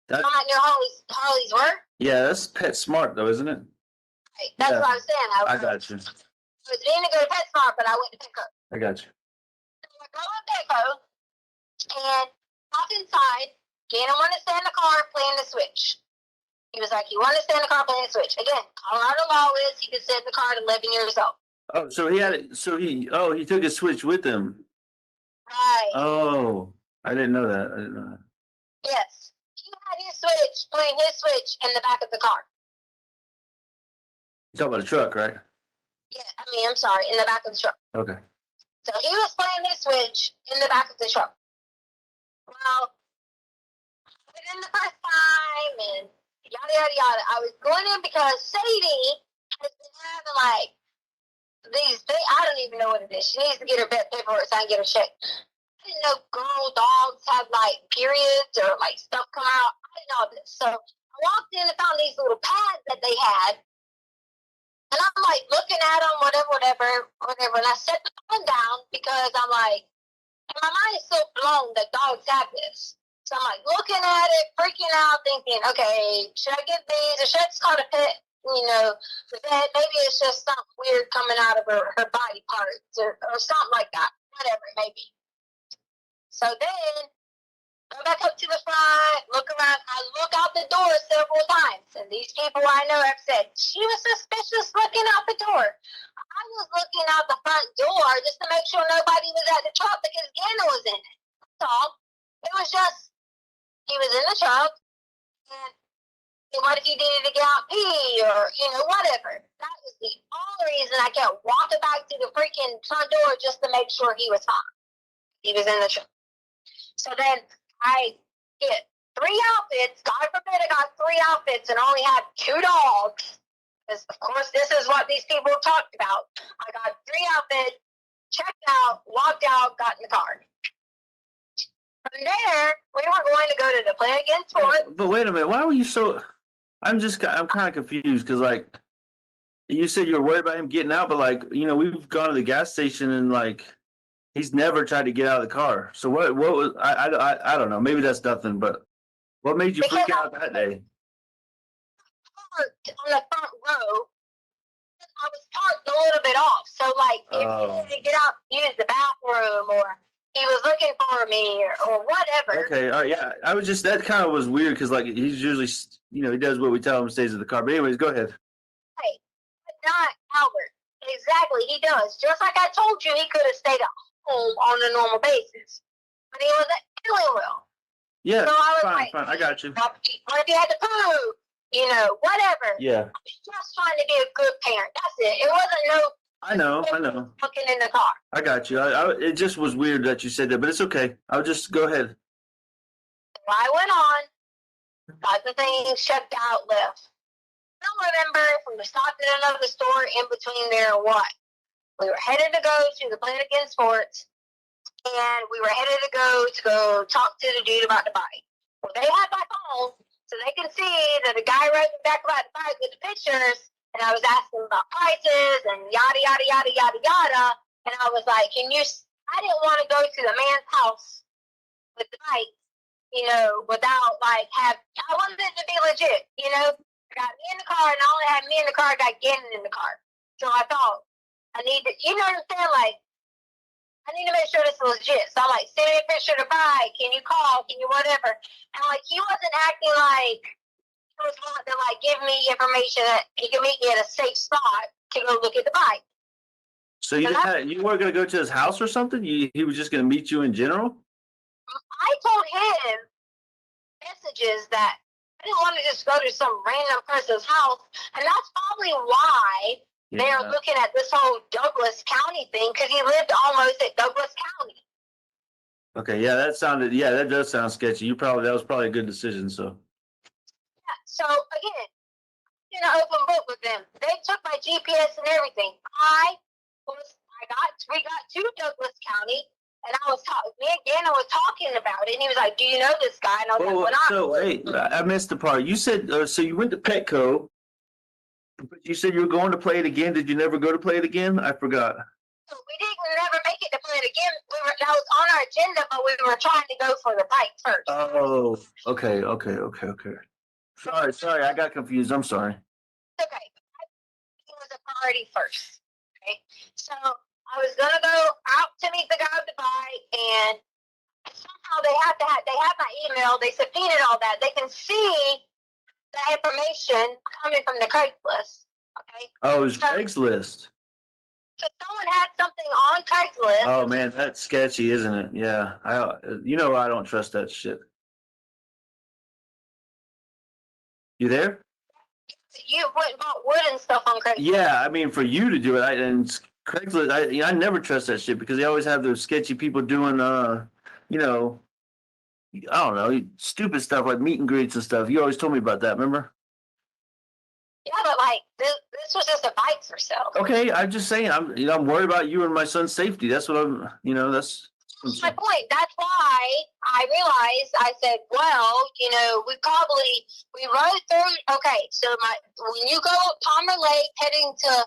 That might know Harley's work? Yeah, that's PetSmart though, isn't it? Right. That's what I was saying. I got you. I was going to go to PetSmart, but I went to Petco. I got you. So I go to Petco and walk inside. Gannon wanted to stay in the car playing the Switch. He was like, you want to stay in the car playing the Switch. Again, Colorado law is he could sit in the car at 11 years old. Oh, so he took his Switch with him. Right. Oh, I didn't know that. Yes. He had his Switch, playing his Switch in the back of the car. You talking about a truck, right? Yeah, I'm sorry, in the back of the truck. Okay. So he was playing his Switch in the back of the truck. Well, I went in the first time and yada, yada, yada. I was going in because Sadie has been having like I don't even know what it is. She needs to get her vet paperwork so I can get her checked. I didn't know girl dogs have like periods or like stuff come out. I didn't know this. So I walked in and found these little pads that they had. And I'm like looking at them, whatever. And I set the phone down because I'm like, and my mind is so blown that dogs have this. So I'm like looking at it, freaking out, thinking, okay, should I get these or should I just call it a pet? You know, that maybe it's just something weird coming out of her body parts or something like that. Whatever it may be. So then, go back up to the front, look around. I look out the door several times. And these people I know have said, she was suspicious looking out the door. I was looking out the front door just to make sure nobody was at the truck because Gannon was in it. That's all. It was just, he was in the truck. And what if he needed to get out pee or, you know, whatever. That was the only reason I kept walking back to the freaking front door just to make sure he was fine. He was in the truck. So then I get 3 outfits. God forbid I got 3 outfits and only had 2 dogs. Because, of course, this is what these people talked about. I got 3 outfits, checked out, walked out, got in the car. From there, we were going to go to the play against Fort. But wait a minute, why were you so? I'm kind of confused because like you said you were worried about him getting out, but like you know we've gone to the gas station and like he's never tried to get out of the car. So what was I don't know. Maybe that's nothing, but what made you freak out that day? Parked on the front row. I was parked a little bit off. So, like, if he needed to get out, use the bathroom, or he was looking for me, or whatever. Okay, all right, yeah. I was just that kind of was weird because like he's usually you know he does what we tell him, stays in the car. But anyways, go ahead. Hey, but not Albert. Exactly, he does. Just like I told you, he could have stayed at home on a normal basis, but he wasn't feeling well. Yeah, So I was fine, like, fine. I got you. what if he had to poo? You know, whatever. Yeah, I was just trying to be a good parent. That's it. It wasn't no I know. looking in the car. I got you. It just was weird that you said that, but it's okay. I'll just go ahead. So I went on, got the things checked out, left. I don't remember if we stopped at another store in between there or what. We were headed to go to the Planet Against Sports, and we were headed to go talk to the dude about the bike. Well, they had my phone, so they can see that the guy wrote back about the bike with the pictures, and I was asking about prices and yada, yada, yada, yada, yada. And I was like, I didn't want to go to the man's house with the bike, you know, without like I wanted it to be legit, you know. I got me in the car, and I only had me in the car, I got Gannon in the car. So I thought, I need to, you know what I'm saying? Like, I need to make sure this is legit. So I'm like, send me a picture of the bike. Can you call? Can you whatever? And like, he wasn't acting like he was wanting to like give me information that he could meet me at a safe spot to go look at the bike. So you weren't gonna go to his house or something? He was just gonna meet you in general? I told him messages that I didn't want to just go to some random person's house, and that's probably why they're looking at this whole Douglas County thing, because he lived almost at Douglas County. Okay, yeah, that does sound sketchy. That was probably a good decision. So Yeah. So again, in an open book with them, they took my GPS and everything. We got to Douglas County, and me and Gannon was talking about it, and he was like, "Do you know this guy?" And I was like, "Well, so wait, I missed the part. You said so you went to Petco, but you said you were going to Play It Again. Did you never go to Play It Again? I forgot. We didn't never make it to Play It Again. That was on our agenda, but we were trying to go for the bike first. Oh, okay. Sorry, I got confused. I'm sorry. Okay, it was a priority first. Okay, so I was gonna go out to meet the guy with the bike, and somehow they have my email. They subpoenaed all that. They can see the information coming from the Craigslist. Okay. Oh, it was Craigslist. So someone had something on Craigslist. Oh man, that's sketchy, isn't it? Yeah, I don't trust that shit. You there? You went and bought wood and stuff on Craigslist. Yeah, I mean, for you to do it, and Craigslist, I never trust that shit because they always have those sketchy people doing, you know, I don't know, stupid stuff like meet and greets and stuff. You always told me about that, remember? Yeah, but like this was just a bike for sale. Okay, I'm just saying, I'm worried about you and my son's safety. That's what that's. That's my point. That's why I realized, I said, well, we rode through, okay, so when you go up Palmer Lake heading to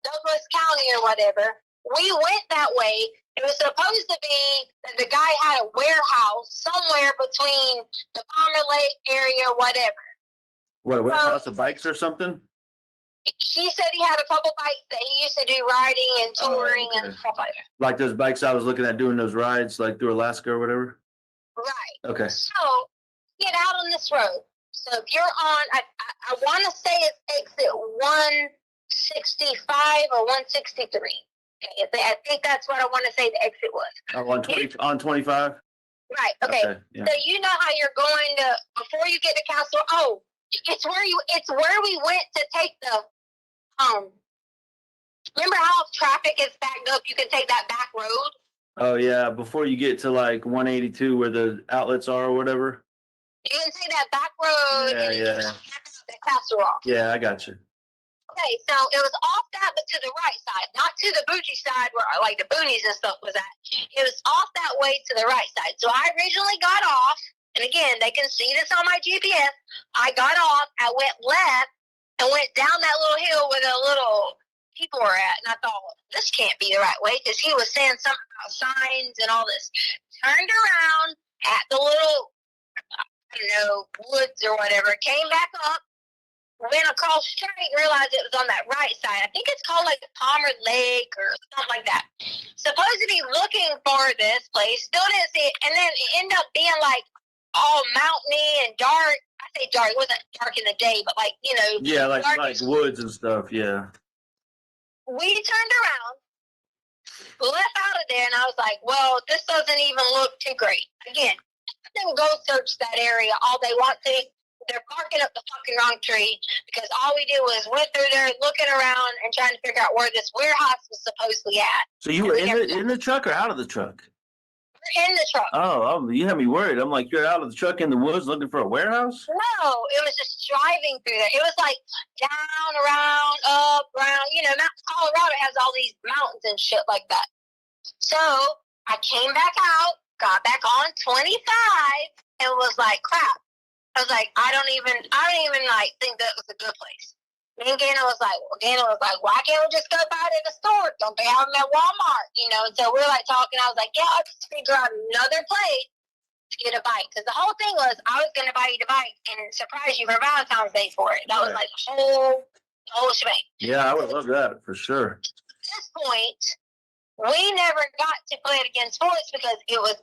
Douglas County or whatever, we went that way. It was supposed to be that the guy had a warehouse somewhere between the Palmer Lake area, whatever. What, a warehouse of bikes or something? She said he had a couple bikes that he used to do riding and touring okay. and stuff like that. Like those bikes I was looking at doing those rides, like through Alaska or whatever? Right. Okay. So get out on this road. So if you're on, I want to say it's exit 165 or 163. Okay, I think that's what I want to say the exit was. Oh, on 25? Right. Okay. Yeah. So you know how you're going to before you get to Castle. Oh, it's where we went to take the Remember how traffic is backed up? You can take that back road. Oh yeah, before you get to like 182 where the outlets are or whatever. You can take that back road. Yeah. The Castle Rock. Yeah, I got you. Okay, so it was off that, but to the right side, not to the bougie side where like the boonies and stuff was at. It was off that way to the right side. So I originally got off, and again, they can see this on my GPS. I got off, I went left, and went down that little hill where the little people were at, and I thought, this can't be the right way, because he was saying something about signs and all this. Turned around at the little, woods or whatever, came back up, went across the street, realized it was on that right side. I think it's called like Palmer Lake or something like that. Supposed to be looking for this place, still didn't see it, and then it ended up being like all mountainy and dark. I say dark, it wasn't dark in the day, but like, Yeah, like dark. woods and stuff, yeah. We turned around, left out of there, and I was like, well, this doesn't even look too great. Again, let them go search that area all they want to. They're barking up the fucking wrong tree, because all we did was went through there looking around and trying to figure out where this warehouse was supposedly at. So you were in the truck or out of the truck? We're in the truck. Oh, you had me worried. I'm like, you're out of the truck in the woods looking for a warehouse? No, it was just driving through there. It was like down, around, up, around. Colorado has all these mountains and shit like that. So I came back out, got back on 25, and was like, crap. I was like, I don't even like think that was a good place. Me and Gana was like, why can't we just go buy it in the store? Don't they have them at Walmart? And so we're like talking. I was like, yeah, I'll just figure out another place to get a bike. Because the whole thing was I was going to buy you the bike and surprise you for Valentine's Day for it. That was like the whole shebang. Yeah, I would love that for sure. At this point, we never got to play it against sports because it was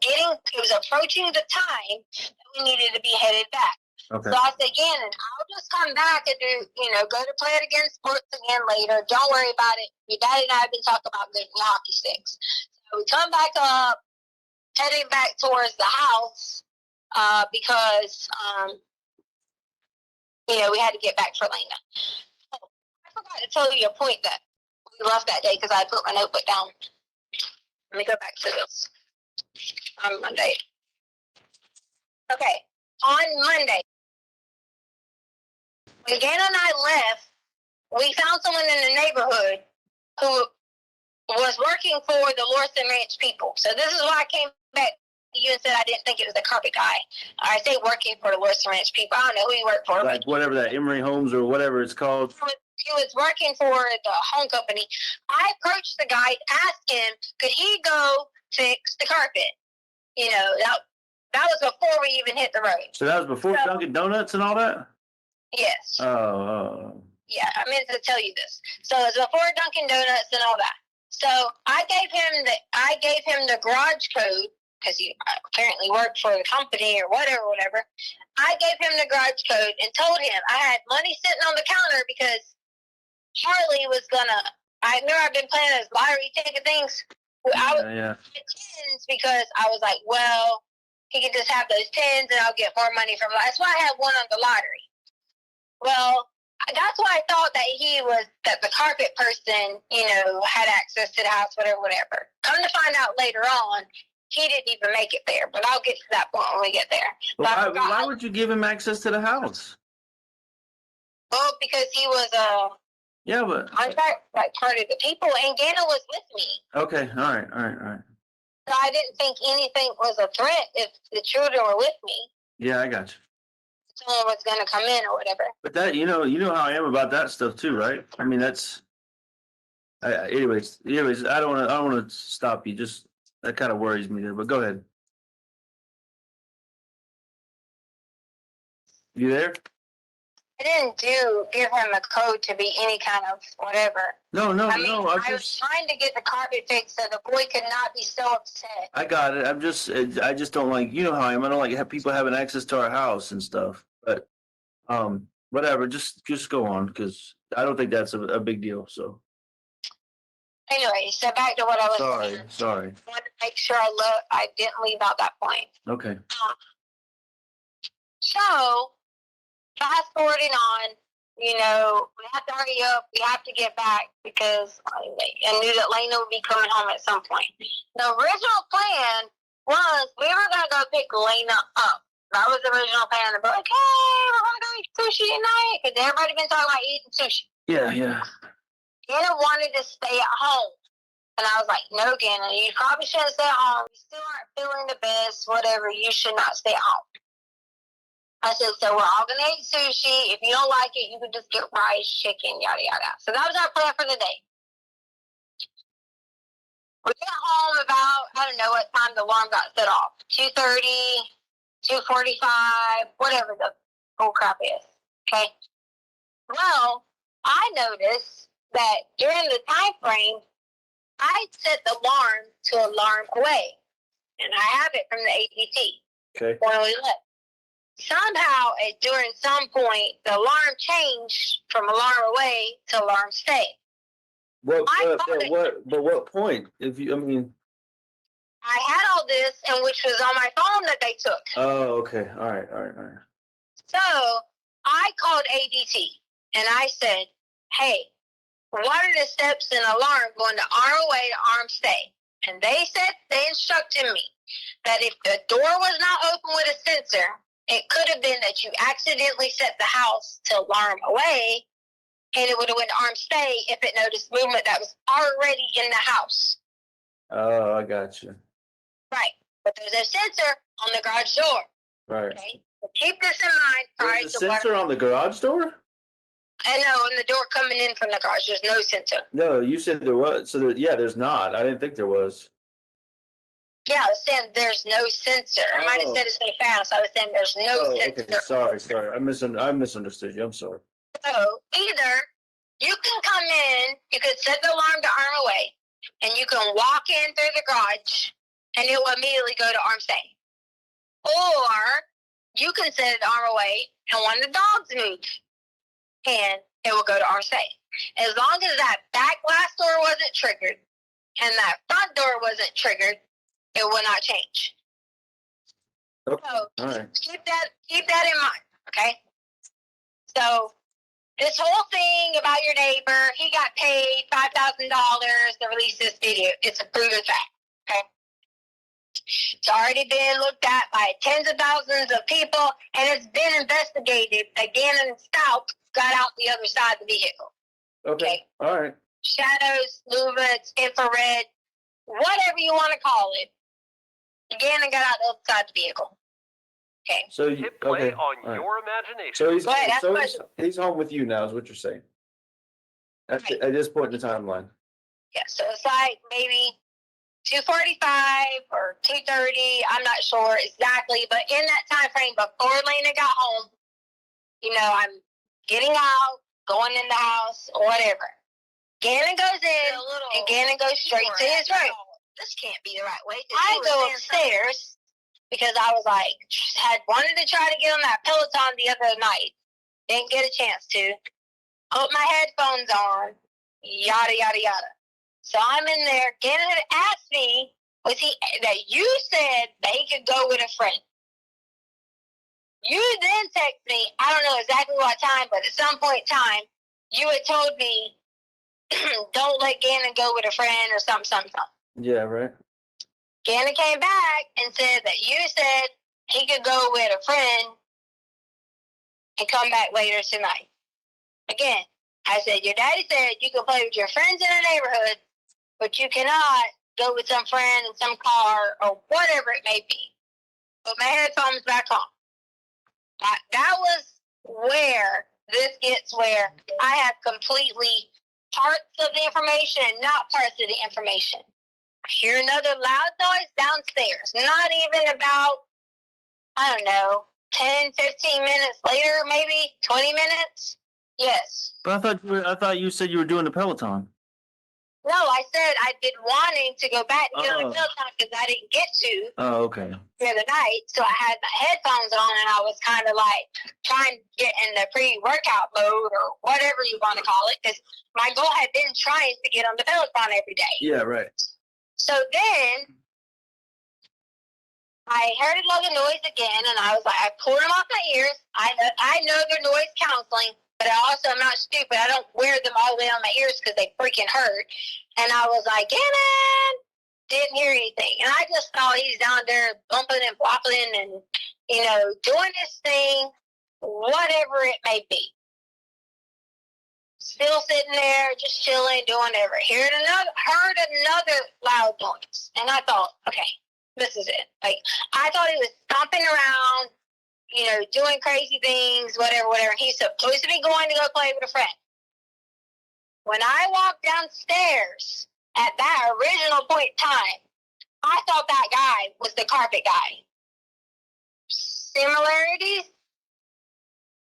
approaching the time that we needed to be headed back. Okay. So I said, again, I'll just come back and go to play it against sports again later. Don't worry about it. Your daddy and I have been talking about getting hockey sticks. So we come back up, heading back towards the house because, we had to get back for Lena. Oh, I forgot to tell you a point that we left that day because I put my notebook down. Let me go back to this. On Monday. Okay, on Monday. When Gana and I left, we found someone in the neighborhood who was working for the Lorson Ranch people. So this is why I came back to you and said I didn't think it was the carpet guy. I say working for the Lorson Ranch people. I don't know who he worked for. Like whatever that Emory Homes or whatever it's called. He was working for the home company. I approached the guy, asked him, could he go fix the carpet? That was before we even hit the road. So that was before Dunkin' Donuts and all that? Yes. Oh. Yeah, I meant to tell you this. So it was before Dunkin' Donuts and all that. So I gave him the garage code because he apparently worked for the company or whatever. I gave him the garage code and told him I had money sitting on the counter because Charlie was I remember I've been playing those lottery ticket things. I would get tens because I was like, well, he could just have those tens and I'll get more money from it. That's why I had one on the lottery. Well, that's why I thought that the carpet person, had access to the house, whatever. Come to find out later on, he didn't even make it there, but I'll get to that point when we get there. Why would you give him access to the house? Well, because he was yeah, but contract like part of the people, and Gana was with me. Okay, all right. So I didn't think anything was a threat if the children were with me. Yeah, I got you. Someone was going to come in or whatever. But that, you know how I am about that stuff too, right? I mean, that's. Anyways, I don't want to stop you. Just that kind of worries me there. But go ahead. You there? I didn't give him a code to be any kind of whatever. No. I was trying to get the carpet fixed so the boy could not be so upset. I got it. I just don't like. You know how I am. I don't like have people having access to our house and stuff. But whatever. Just go on because I don't think that's a big deal. So. Anyway, so back to what I was saying. Sorry. I wanted to make sure I didn't leave out that point. Okay. So, fast forwarding on, we have to hurry up. We have to get back because I knew that Lena would be coming home at some point. The original plan was we were going to go pick Lena up. That was the original plan. To be like, hey, we're going to go eat sushi tonight because everybody been talking about eating sushi. Yeah. Gannon wanted to stay at home. And I was like, no, Gannon, you probably shouldn't stay at home. You still aren't feeling the best, whatever. You should not stay at home. I said, so we're all going to eat sushi. If you don't like it, you can just get rice, chicken, yada, yada. So that was our plan for the day. We got home about, I don't know what time the alarm got set off. 2:30, 2:45, whatever the whole crap is. Okay. Well, I noticed that during the time frame, I set the alarm to alarm away. And I have it from the ADT Okay. when we left. Somehow, during some point, the alarm changed from alarm away to alarm stay. What point? I had all this, and which was on my phone that they took. Oh, okay. All right. So I called ADT and I said, hey, what are the steps in alarm going to arm away to arm stay? And they instructed me that if the door was not open with a sensor, it could have been that you accidentally set the house to alarm away, and it would have went to arm stay if it noticed movement that was already in the house. Oh, I got you. Right. But there's no sensor on the garage door. Right. Okay. So keep this in mind. There's a sensor on the garage door? I know, on the door coming in from the garage, there's no sensor. No, you said there was. So there's not. I didn't think there was. Yeah, I was saying there's no sensor. I might have said it so fast. I was saying there's no sensor. Okay. Sorry. I misunderstood you. I'm sorry. So either you can come in, you could set the alarm to arm away, and you can walk in through the garage, and it will immediately go to arm stay. Or you can set it to arm away, and when the dogs move, and it will go to arm stay. As long as that back glass door wasn't triggered, and that front door wasn't triggered, it will not change. Okay. So All right. keep that in mind, okay? So this whole thing about your neighbor, he got paid $5,000 to release this video. It's a proven fact, okay? It's already been looked at by tens of thousands of people, and it's been investigated again, and Stout got out the other side of the vehicle. Okay. All right. Shadows, movements, infrared, whatever you want to call it. Again, and got out the other side of the vehical. Okay. So Hit play okay. on All right. your imagination. So he's Go ahead, he's home with you now, is what you're saying. At this point in the timeline. Yeah, so it's like maybe 2:45 or 2:30. I'm not sure exactly, but in that time frame before Lena got home, I'm getting out, going in the house, or whatever. Gannon goes in, and Gannon goes straight to his room. This can't be the right way. I go upstairs because I was like, had wanted to try to get on that Peloton the other night. Didn't get a chance to. Put my headphones on. Yada, yada, yada. So I'm in there. Gannon had asked me, that you said that he could go with a friend. You then text me, I don't know exactly what time, but at some point in time, you had told me, don't let Gannon go with a friend or something. Yeah, right. Gannon came back and said that you said he could go with a friend and come back later tonight. Again, I said, your daddy said you can play with your friends in the neighborhood, but you cannot go with some friend in some car or whatever it may be. Put my headphones back on. That was where this gets where I have completely parts of the information and not parts of the information. I hear another loud noise downstairs. Not even about, I don't know, 10, 15 minutes later, maybe 20 minutes. Yes. But I thought you said you were doing the Peloton. No, I said I'd been wanting to go back to get on Oh. the Peloton because I didn't get to Oh, okay. the other night. So I had my headphones on and I was kind of like trying to get in the pre-workout mode or whatever you want to call it. Because my goal had been trying to get on the Peloton every day. Yeah, right. So then I heard another noise again, and I was like, I pulled them off my ears. I know they're noise counseling, but I also am not stupid. I don't wear them all the way on my ears because they freaking hurt. And I was like, Gannon! Didn't hear anything. And I just thought he's down there bumping and flopping and, you know, doing his thing, whatever it may be. Still sitting there, just chilling, doing whatever. Heard another loud noise. And I thought, okay, this is it. Like, I thought he was stomping around, you know, doing crazy things, whatever. He's supposed to be going to go play with a friend. When I walked downstairs at that original point in time, I thought that guy was the carpet guy. Similarities?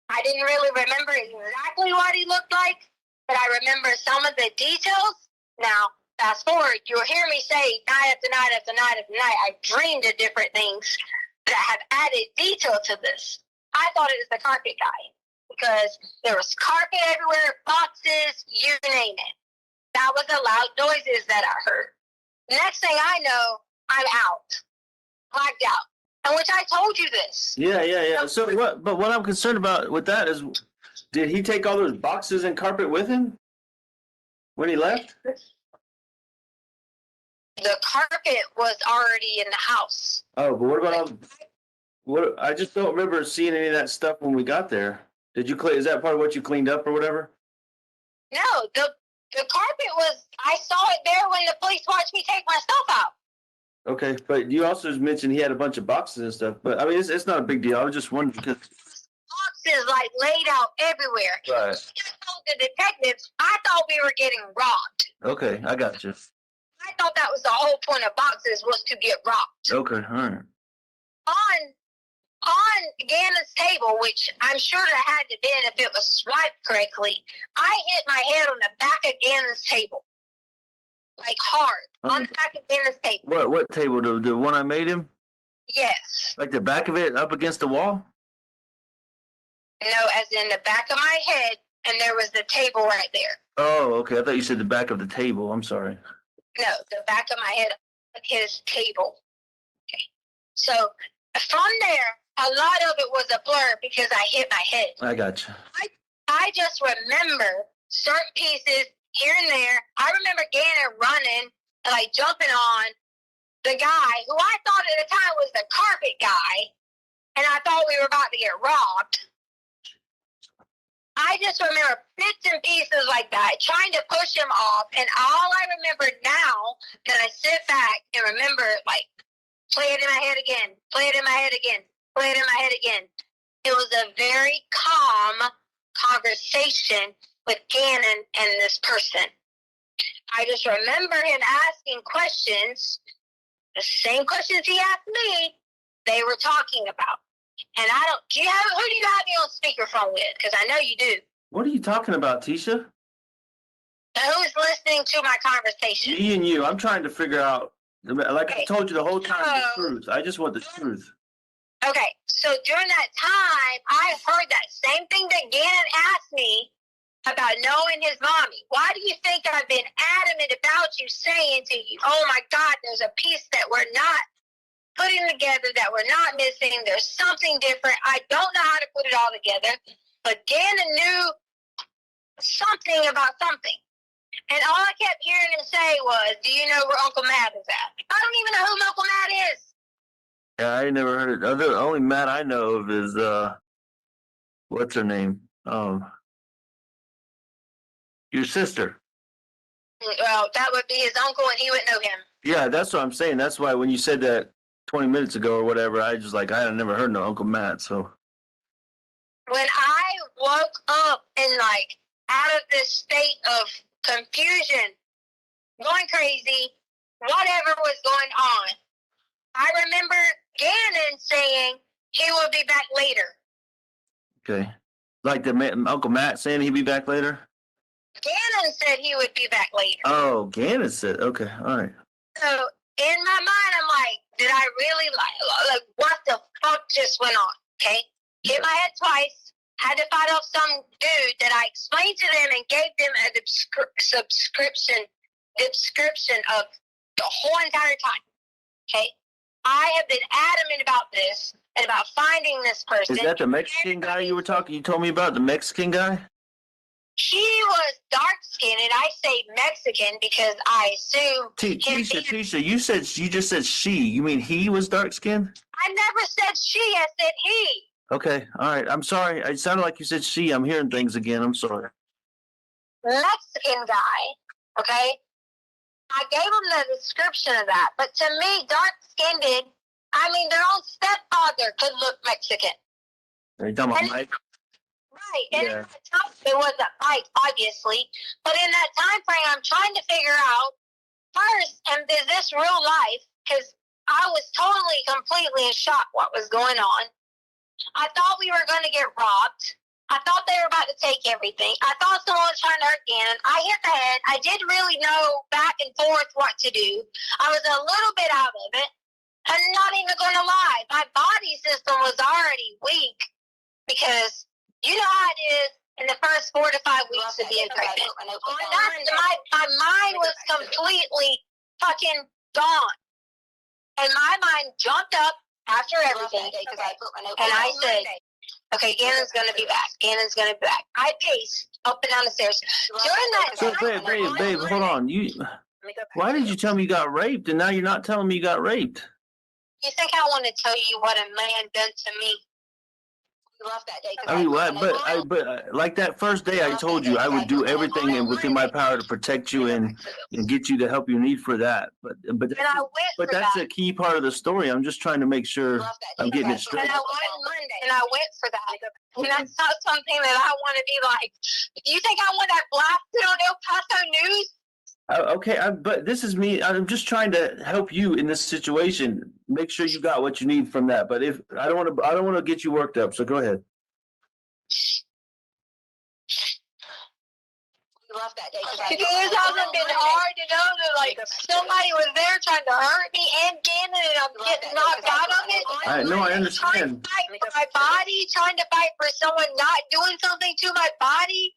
I didn't really remember exactly what he looked like, but I remember some of the details. Now, fast forward, you'll hear me say night after night after night after night, I dreamed of different things that have added detail to this. I thought it was the carpet guy because there was carpet everywhere, boxes, you name it. That was the loud noises that I heard. Next thing I know, I'm out, blacked out. And which I told you this. Yeah. So what I'm concerned about with that is, did he take all those boxes and carpet with him when he left? The carpet was already in the house. Oh, but what about what? I just don't remember seeing any of that stuff when we got there. Did you clean? Is that part of what you cleaned up or whatever? No, the carpet was, I saw it there when the police watched me take my stuff out. Okay, but you also mentioned he had a bunch of boxes and stuff. But I mean, it's not a big deal. I was just wondering because Boxes like laid out everywhere. right. I just told the detectives, I thought we were getting robbed. Okay, I got you. I thought that was the whole point of boxes was to get robbed. Okay, all right. On Gannon's table, which I'm sure it had to been if it was swiped correctly, I hit my head on the back of Gannon's table. Like hard. On the back of Gannon's table. What table? The one I made him? Yes. Like the back of it up against the wall? No, as in the back of my head, and there was the table right there. Oh, okay. I thought you said the back of the table. I'm sorry. No, the back of my head, his table. Okay. So from there, a lot of it was a blur because I hit my head. I got you. I just remember certain pieces here and there. I remember Gannon running and like jumping on the guy who I thought at the time was the carpet guy, and I thought we were about to get robbed. I just remember bits and pieces like that, trying to push him off, and all I remember now that I sit back and remember, like, play it in my head again, play it in my head again, play it in my head again. It was a very calm conversation with Gannon and this person. I just remember him asking questions, the same questions he asked me, they were talking about. And who do you have me on speakerphone with? Because I know you do. What are you talking about, Tisha? Who's listening to my conversation? Me and you. I'm trying to figure out, like I told you the whole time, the So- truth. I just want the truth. Okay, so during that time, I heard that same thing that Gannon asked me about knowing his mommy. Why do you think I've been adamant about you saying to you, oh my God, there's a piece that we're not putting together, that we're not missing, there's something different. I don't know how to put it all together, but Gannon knew something about something. And all I kept hearing him say was, do you know where Uncle Matt is at? I don't even know who Uncle Matt is. Yeah, I never heard it. The only Matt I know of is what's her name? Your sister. Well, that would be his uncle, and he wouldn't know him. Yeah, that's what I'm saying. That's why when you said that 20 minutes ago or whatever, I just like, I had never heard no Uncle Matt. So When I woke up and like out of this state of confusion, going crazy, whatever was going on, I remember Gannon saying he will be back later. okay, like Uncle Matt saying he'd be back later. Gannon said he would be back later. Oh, Gannon said, okay, all right. So in my mind, I'm like, did I really like what the fuck just went on? Okay, hit my head twice. Had to fight off some dude that I explained to them and gave them a description of the whole entire time. Okay, I have been adamant about this and about finding this person. Is that the Mexican guy you told me about, the Mexican guy? He was dark skinned, and I say Mexican because I assume. Tisha, you just said she. You mean he was dark skinned? I never said she. I said he. Okay, all right. I'm sorry. It sounded like you said she. I'm hearing things again. I'm sorry. Mexican guy. Okay. I gave him the description of that, but to me, dark skinned. I mean, their own stepfather could look Mexican. Are you talking about Mike? Right, and Yeah. at the time, it wasn't Mike, obviously, but in that time frame, I'm trying to figure out first, is this real life? Because I was totally, completely in shock what was going on. I thought we were going to get robbed. I thought they were about to take everything. I thought someone was trying to hurt Gannon. I hit the head. I didn't really know back and forth what to do. I was a little bit out of it. I'm not even going to lie. My body system was already weak because you know how it is in the first 4 to 5 weeks of being pregnant. My mind was completely fucking gone. And my mind jumped up after everything. And I said, okay, Gannon's going to be back. Gannon's going to be back. I paced up and down the stairs. During that So, time, babe, hold on. Why did you tell me you got raped, and now you're not telling me you got raped? You think I want to tell you what a man done to me? You love that day. I mean, but like that first day, I told you I would do everything within my power to protect you and get you the help you need for that. But And I went for that's that. a key part of the story. I'm just trying to make sure I'm getting it straight. And I went for that. And that's not something that I want to be like. You think I want that blasted on El Paso News? Okay, but this is me. I'm just trying to help you in this situation. Make sure you got what you need from that. But if I don't want to get you worked up. So go ahead. Love that day. Because it hasn't been hard to know that like somebody was there trying to hurt me and Gannon, and I'm getting knocked out of it. I Trying understand. to fight for my body, trying to fight for someone not doing something to my body.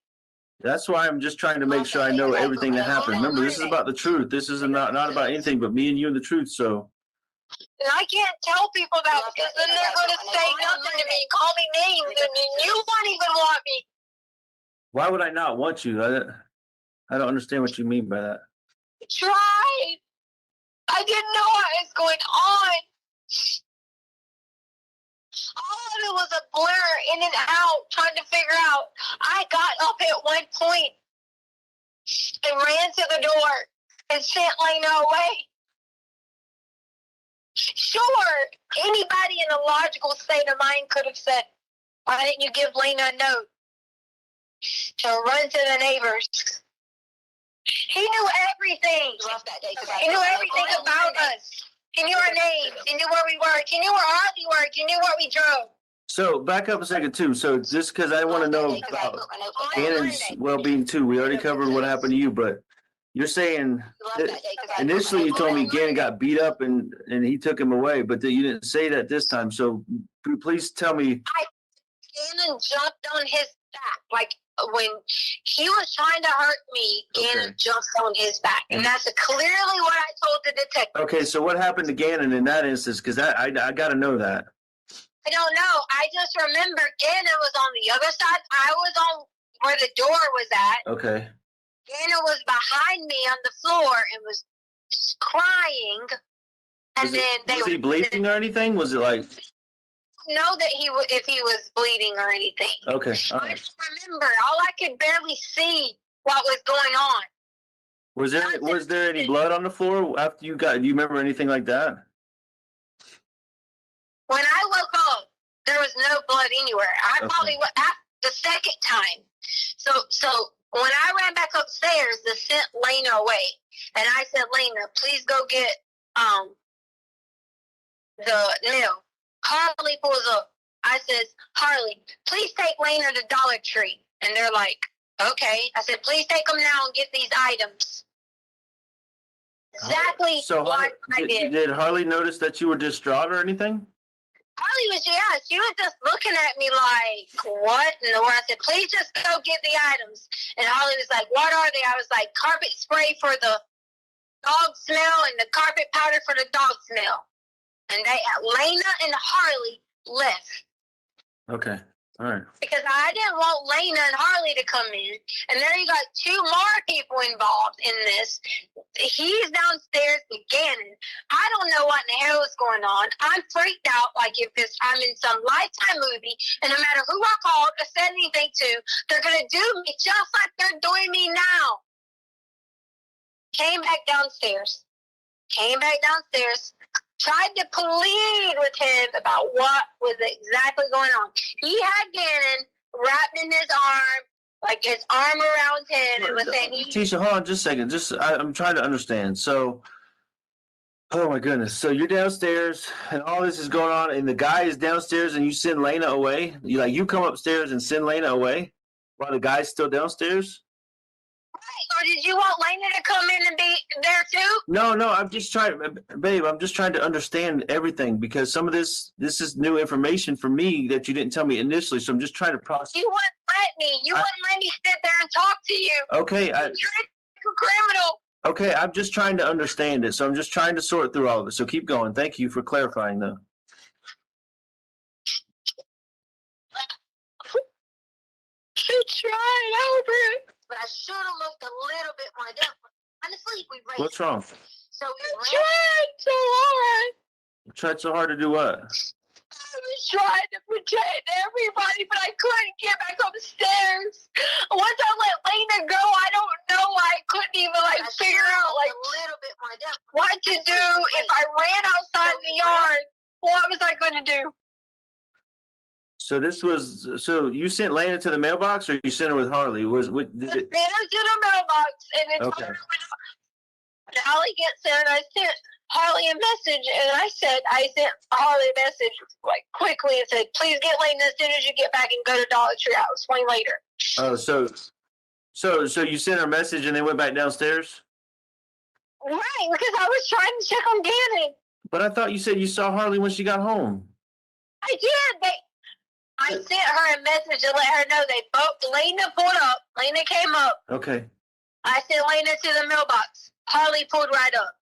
That's why I'm just trying to make sure I know everything that happened. Remember, this is about the truth. This is not about anything but me and you and the truth. So. And I can't tell people that because then they're going to say nothing to me, call me names, and you won't even want me. Why would I not want you? I don't understand what you mean by that. I tried. I didn't know what was going on. All of it was a blur in and out, trying to figure out. I got up at one point and ran to the door and sent Lena away. Sure, anybody in a logical state of mind could have said, why didn't you give Lena a note to run to the neighbors? He knew everything. He knew everything about us. He knew our names. He knew where we worked. He knew where Ozzy worked. He knew what we drove. So back up a second too. So just because I want to know about Gannon's well-being too. We already covered what happened to you, but you're saying initially you told me Gannon got beat up and he took him away, but you didn't say that this time. So please tell me. Gannon jumped on his back. Like when he was trying to hurt me, Gannon jumped on his back. And that's clearly what I told the detective. Okay, so what happened to Gannon in that instance? Because I got to know that. I don't know. I just remember Gannon was on the other side. I was on where the door was at. Okay. Gannon was behind me on the floor and was crying. And was he bleeding or anything? Was it like? Know that if he was bleeding or anything. Okay. All I right. just remember. All I could barely see what was going on. Was there any blood on the floor after you got? Do you remember anything like that? When I woke up, there was no blood anywhere. I Okay. probably went at the second time. So when I ran back upstairs, they sent Lena away, and I said, Lena, please go get the nail. Harley pulls up. I says, Harley, please take Lena to Dollar Tree, and they're like, okay. I said, please take them now and get these items. Exactly So what I did. did Harley notice that you were distraught or anything? Harley was, she was just looking at me like, what in the world? I said, please just go get the items. And Harley was like, what are they? I was like, carpet spray for the dog smell and the carpet powder for the dog smell. And Lena and Harley left. Okay. All right. Because I didn't want Lena and Harley to come in. And there you got two more people involved in this. He's downstairs with Gannon. I don't know what in the hell is going on. I'm freaked out like if I'm in some Lifetime movie, and no matter who I called or said anything to, they're going to do me just like they're doing me now. Came back downstairs. Tried to plead with him about what was exactly going on. He had Gannon wrapped in his arm, like his arm around him, and was saying, Letecia, hold on just a second. I'm trying to understand. So, oh my goodness. So you're downstairs and all this is going on, and the guy is downstairs, and you send Lena away. You come upstairs and send Lena away while the guy's still downstairs? or did you want Lena to come in and be there too? No, I'm just trying, babe. I'm just trying to understand everything because some of this is new information for me that you didn't tell me initially. So I'm just trying to process. You wouldn't let me. You wouldn't let me sit there and talk to you. Okay, You're a criminal. okay. I'm just trying to understand it. So I'm just trying to sort through all of it. So keep going. Thank you for clarifying, though. You tried over it. But I should have looked a little bit more different. Honestly, we raced. What's wrong? So we tried so hard. You tried so hard to do what? I was trying to protect everybody, but I couldn't get back upstairs. Once I let Lena go, I don't know why I couldn't even figure out a little bit more what to do if I ran outside the yard. What was I going to do? So so you sent Lena to the mailbox, or you sent her with Harley? Sent her to the mailbox, and then Okay. Harley gets there, and I sent Harley a message, and I sent Harley a message quickly and said, please get Lena as soon as you get back and go to Dollar Tree. I'll explain later. Oh, so you sent her a message and then went back downstairs? Right, because I was trying to check on Gannon. But I thought you said you saw Harley when she got home. I did. I sent her a message to let her know Lena pulled up. Lena came up. Okay. I sent Lena to the mailbox. Harley pulled right up.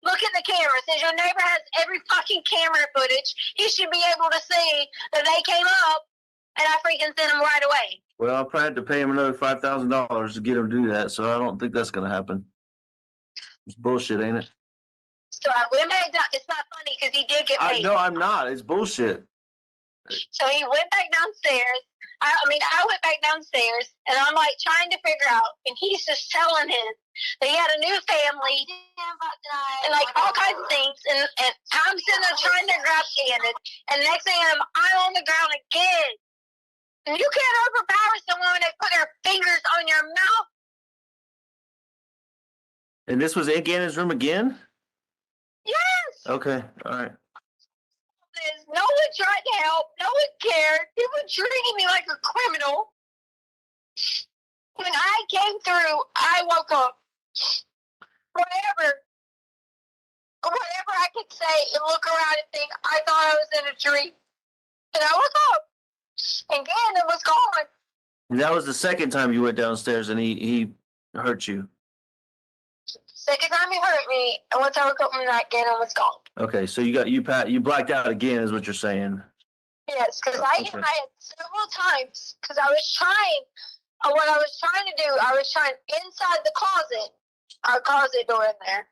Look at the camera. Since your neighbor has every fucking camera footage, he should be able to see that they came up, and I freaking sent them right away. Well, I'll probably have to pay him another $5,000 to get him to do that, so I don't think that's going to happen. It's bullshit, ain't it? So I went back down. It's not funny because he did get paid. No, I'm not. It's bullshit. So he went back downstairs. I went back downstairs, and I'm trying to figure out, and he's just telling him that he had a new family and all kinds of things. And I'm sitting there trying to grab Gannon, and next thing I'm on the ground again. And you can't overpower someone when they put their fingers on your mouth. And this was in Gannon's room again? Yes. Okay, all right. No one tried to help. No one cared. They were treating me like a criminal. When I came through, I woke up. Whatever I could say and look around and think, I thought I was in a dream. And I woke up. And Gannon was gone. And that was the second time you went downstairs and he hurt you. Second time he hurt me, and once I woke up from that, Gannon was gone. Okay, so you blacked out again, is what you're saying. Yes, because I had several times, because I was trying, what I was trying to do, I was trying inside the closet, our closet door in there.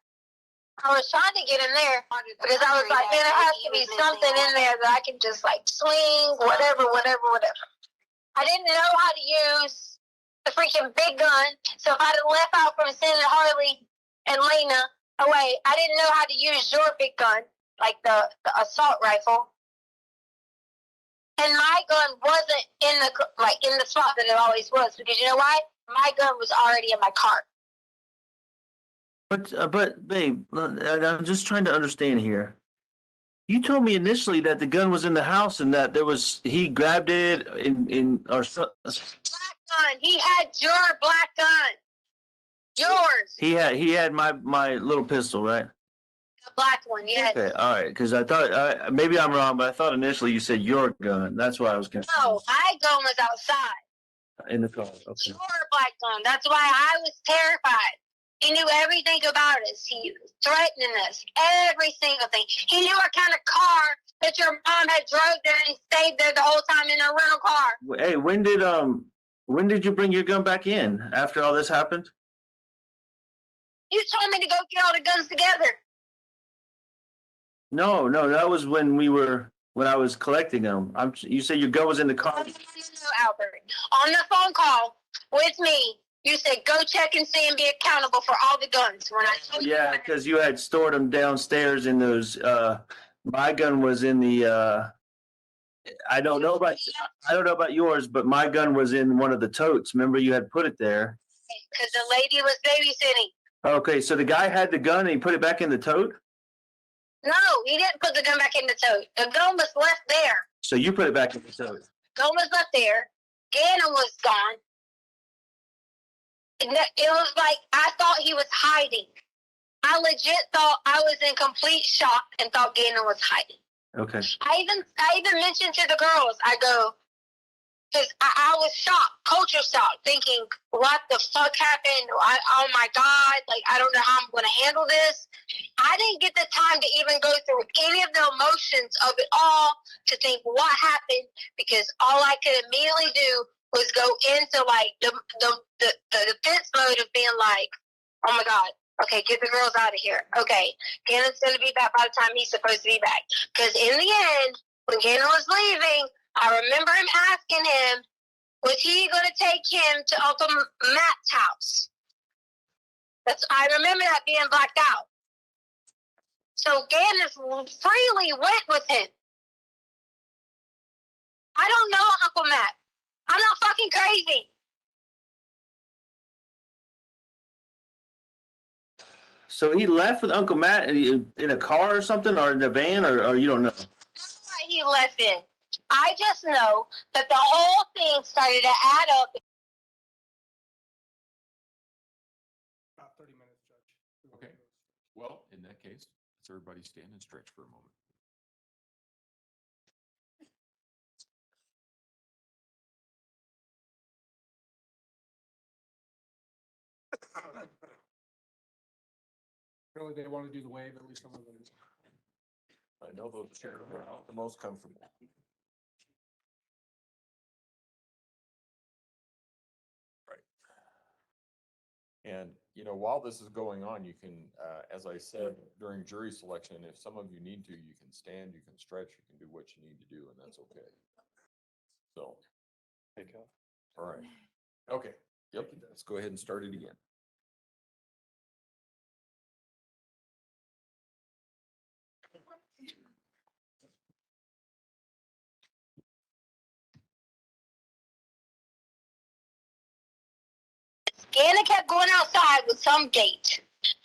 I was trying to get in there, because I was like, man, there has to be something in there that I can just swing, whatever. I didn't know how to use the freaking big gun, so if I'd have left out from sending Harley and Lena away. I didn't know how to use your big gun, like the assault rifle. And my gun wasn't in the spot that it always was, because you know why? My gun was already in my car. But babe, I'm just trying to understand here. You told me initially that the gun was in the house and that he grabbed it Black gun. He had your black gun. Yours. he had my little pistol, right? The black one, yes. Okay, all right. Because I thought maybe I'm wrong, but I thought initially you said your gun. That's why I was confused. No, my gun was outside. In the car. Okay. Your black gun. That's why I was terrified. He knew everything about us. He was threatening us. Every single thing. He knew what kind of car that your mom had drove there and stayed there the whole time in a rental car. Hey, when did you bring your gun back in after all this happened? You told me to go get all the guns together. No, that was when I was collecting them. You said your gun was in the car. No, Albert. On the phone call with me, you said go check and see and be accountable for all the guns. When I told you Yeah, because you had stored them downstairs in those. My gun was in the. I don't know about yours, but my gun was in one of the totes. Remember, you had put it there. because the lady was babysitting. Okay, so the guy had the gun and he put it back in the tote. No, he didn't put the gun back in the tote. The gun was left there. So you put it back in the tote. Gun was left there. Gannon was gone. And it was like I thought he was hiding. I legit thought I was in complete shock and thought Gannon was hiding. Okay. I even mentioned to the girls, I go, because I was shocked, culture shock, thinking, what the fuck happened? Oh my God, like, I don't know how I'm going to handle this. I didn't get the time to even go through any of the emotions of it all to think what happened, because all I could immediately do was go into like the defense mode of being like, oh my God, okay, get the girls out of here. Okay, Gannon's going to be back by the time he's supposed to be back. Because in the end, when Gannon was leaving, I remember him asking him, was he going to take him to Uncle Matt's house? I remember that being blacked out. So Gannon freely went with him. I don't know Uncle Matt. I'm not fucking crazy. So he left with Uncle Matt in a car or something, or in a van, or you don't know? That's why he left in. I just know that the whole thing started to add up. About 30 minutes, Judge. Okay. Well, in that case, let's everybody stand and stretch for a moment. Really, they want to do the wave, at least some of them. I know those chairs are not the most comfortable. Right. And, you know, while this is going on, you can, as I said, during jury selection, if some of you need to, you can stand, you can stretch, you can do what you need to do, and that's okay. So. All right. Okay. Yep. Let's go ahead and start it again. Gannon kept going outside with some gate.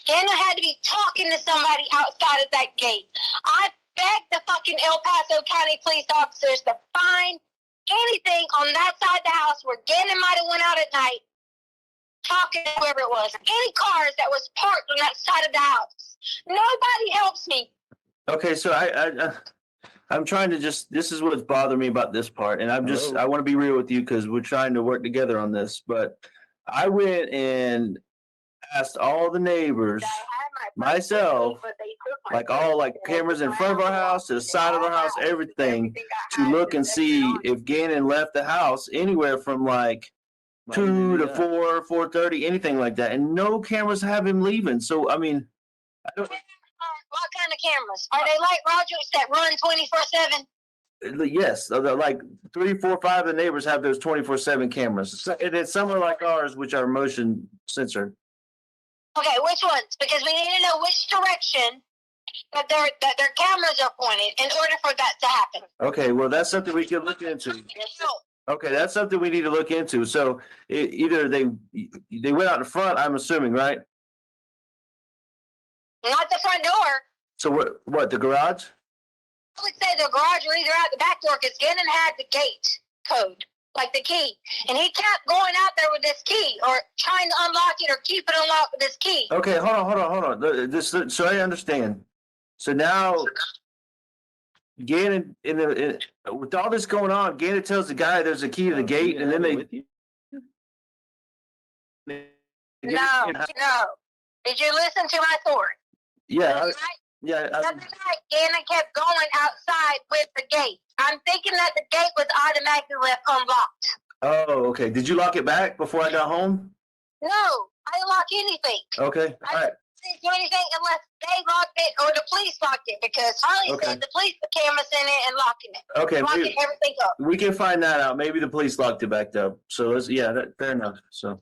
Gannon had to be talking to somebody outside of that gate. I begged the fucking El Paso County police officers to find anything on that side of the house where Gannon might have went out at night talking to whoever it was. Any cars that was parked on that side of the house. Nobody helps me. Okay, so I'm trying to this is what's bothering me about this part, and I want to be real with you because we're trying to work together on this. But I went and asked all the neighbors myself, like all like cameras in front of our house, to the side of our house, everything, to look and see if Gannon left the house anywhere from like 2 to 4, 4:30, anything like that, and no cameras have him leaving. So I mean, I don't. What kind of cameras? Are they like Rogers that run 24/7? Yes, like 3, 4, 5 of the neighbors have those 24/7 cameras, and then some are like ours, which are motion censored. Okay, which ones? Because we need to know which direction that their cameras are pointed in order for that to happen. Okay, well, that's something we can look into. So, Okay, that's something we need to look into. So either they went out in front, I'm assuming, right? not the front door. So what, the garage? I would say the garage or either out the back door because Gannon had the gate code, like the key. And he kept going out there with this key or trying to unlock it or keep it unlocked with this key. Okay, hold on. This, so I understand. So now Gannon, with all this going on, Gannon tells the guy there's a key to the gate, and then they. No. Did you listen to my story? Yeah, yeah. The other night, Gannon kept going outside with the gate. I'm thinking that the gate was automatically left unlocked. Oh, okay. Did you lock it back before I got home? No, I didn't lock anything. Okay, all right. I didn't do anything unless they locked it or the police locked it because Harley Okay. said the police put cameras in it and locking it. Okay, Locking everything up. we can find that out. Maybe the police locked it back up. So let's, yeah, fair enough. So.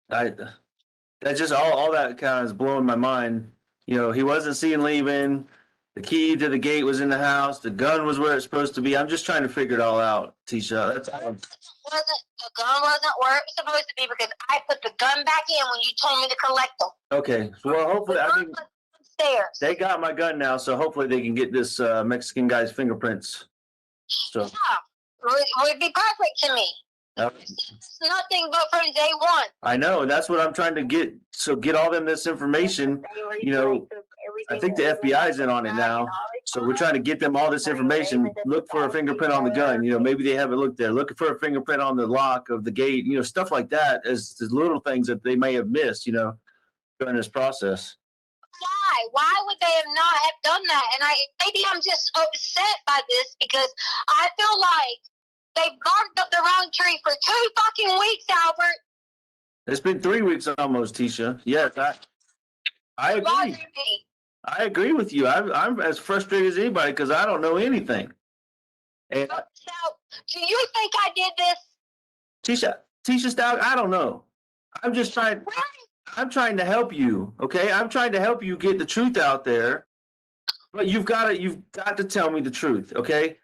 That just all that kind of is blowing my mind. You know, he wasn't seen leaving. The key to the gate was in the house. The gun was where it's supposed to be. I'm just trying to figure it all out, Tisha. That's all. The gun wasn't where it was supposed to be because I put the gun back in when you told me to collect them. Okay. Well, hopefully, I mean, Upstairs. they got my gun now, so hopefully they can get this Mexican guy's fingerprints. So. Yeah, would be perfect to me. It's nothing but from day one. I know, and that's what I'm trying to get. So get all them this information. You know, I think the FBI is in on it now. So we're trying to get them all this information. Look for a fingerprint on the gun. You know, maybe they haven't looked there. Look for a fingerprint on the lock of the gate. You know, stuff like that as the little things that they may have missed. You know, during this process. Why? Why would they have not have done that? And maybe I'm just upset by this because I feel like they barked up the wrong tree for 2 fucking weeks, Albert. It's been 3 weeks almost, Tisha. Yes, I agree. Bothering me. I agree with you. I'm as frustrated as anybody because I don't know anything. And So, do you think I did this? Tisha Stout, I don't know. I'm just trying. I'm trying to help you. Okay, I'm trying to help you get the truth out there. But you've got to tell me the truth. Okay.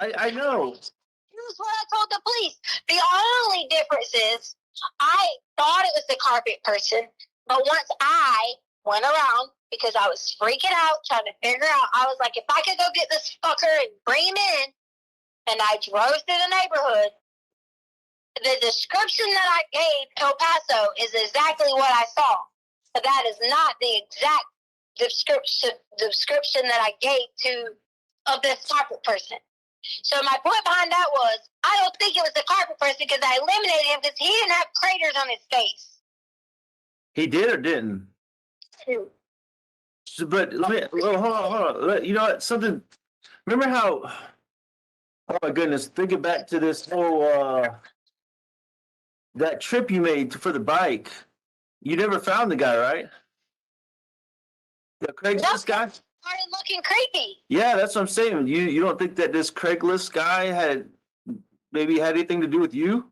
I know. Here's what I told the police. The only difference is I thought it was the carpet person, but once I went around because I was freaking out trying to figure out, I was like, if I could go get this fucker and bring him in, and I drove through the neighborhood, the description that I gave El Paso is exactly what I saw. But that is not the exact description that I gave of this carpet person. So my point behind that was, I don't think it was the carpet person because I eliminated him because he didn't have craters on his face. He did or didn't? So, but hold on. You know what? Something. Remember how? Oh my goodness! Thinking back to this whole that trip you made for the bike. You never found the guy, right? The Craigslist guy. Started looking creepy. Yeah, that's what I'm saying. You don't think that this Craigslist guy had anything to do with you?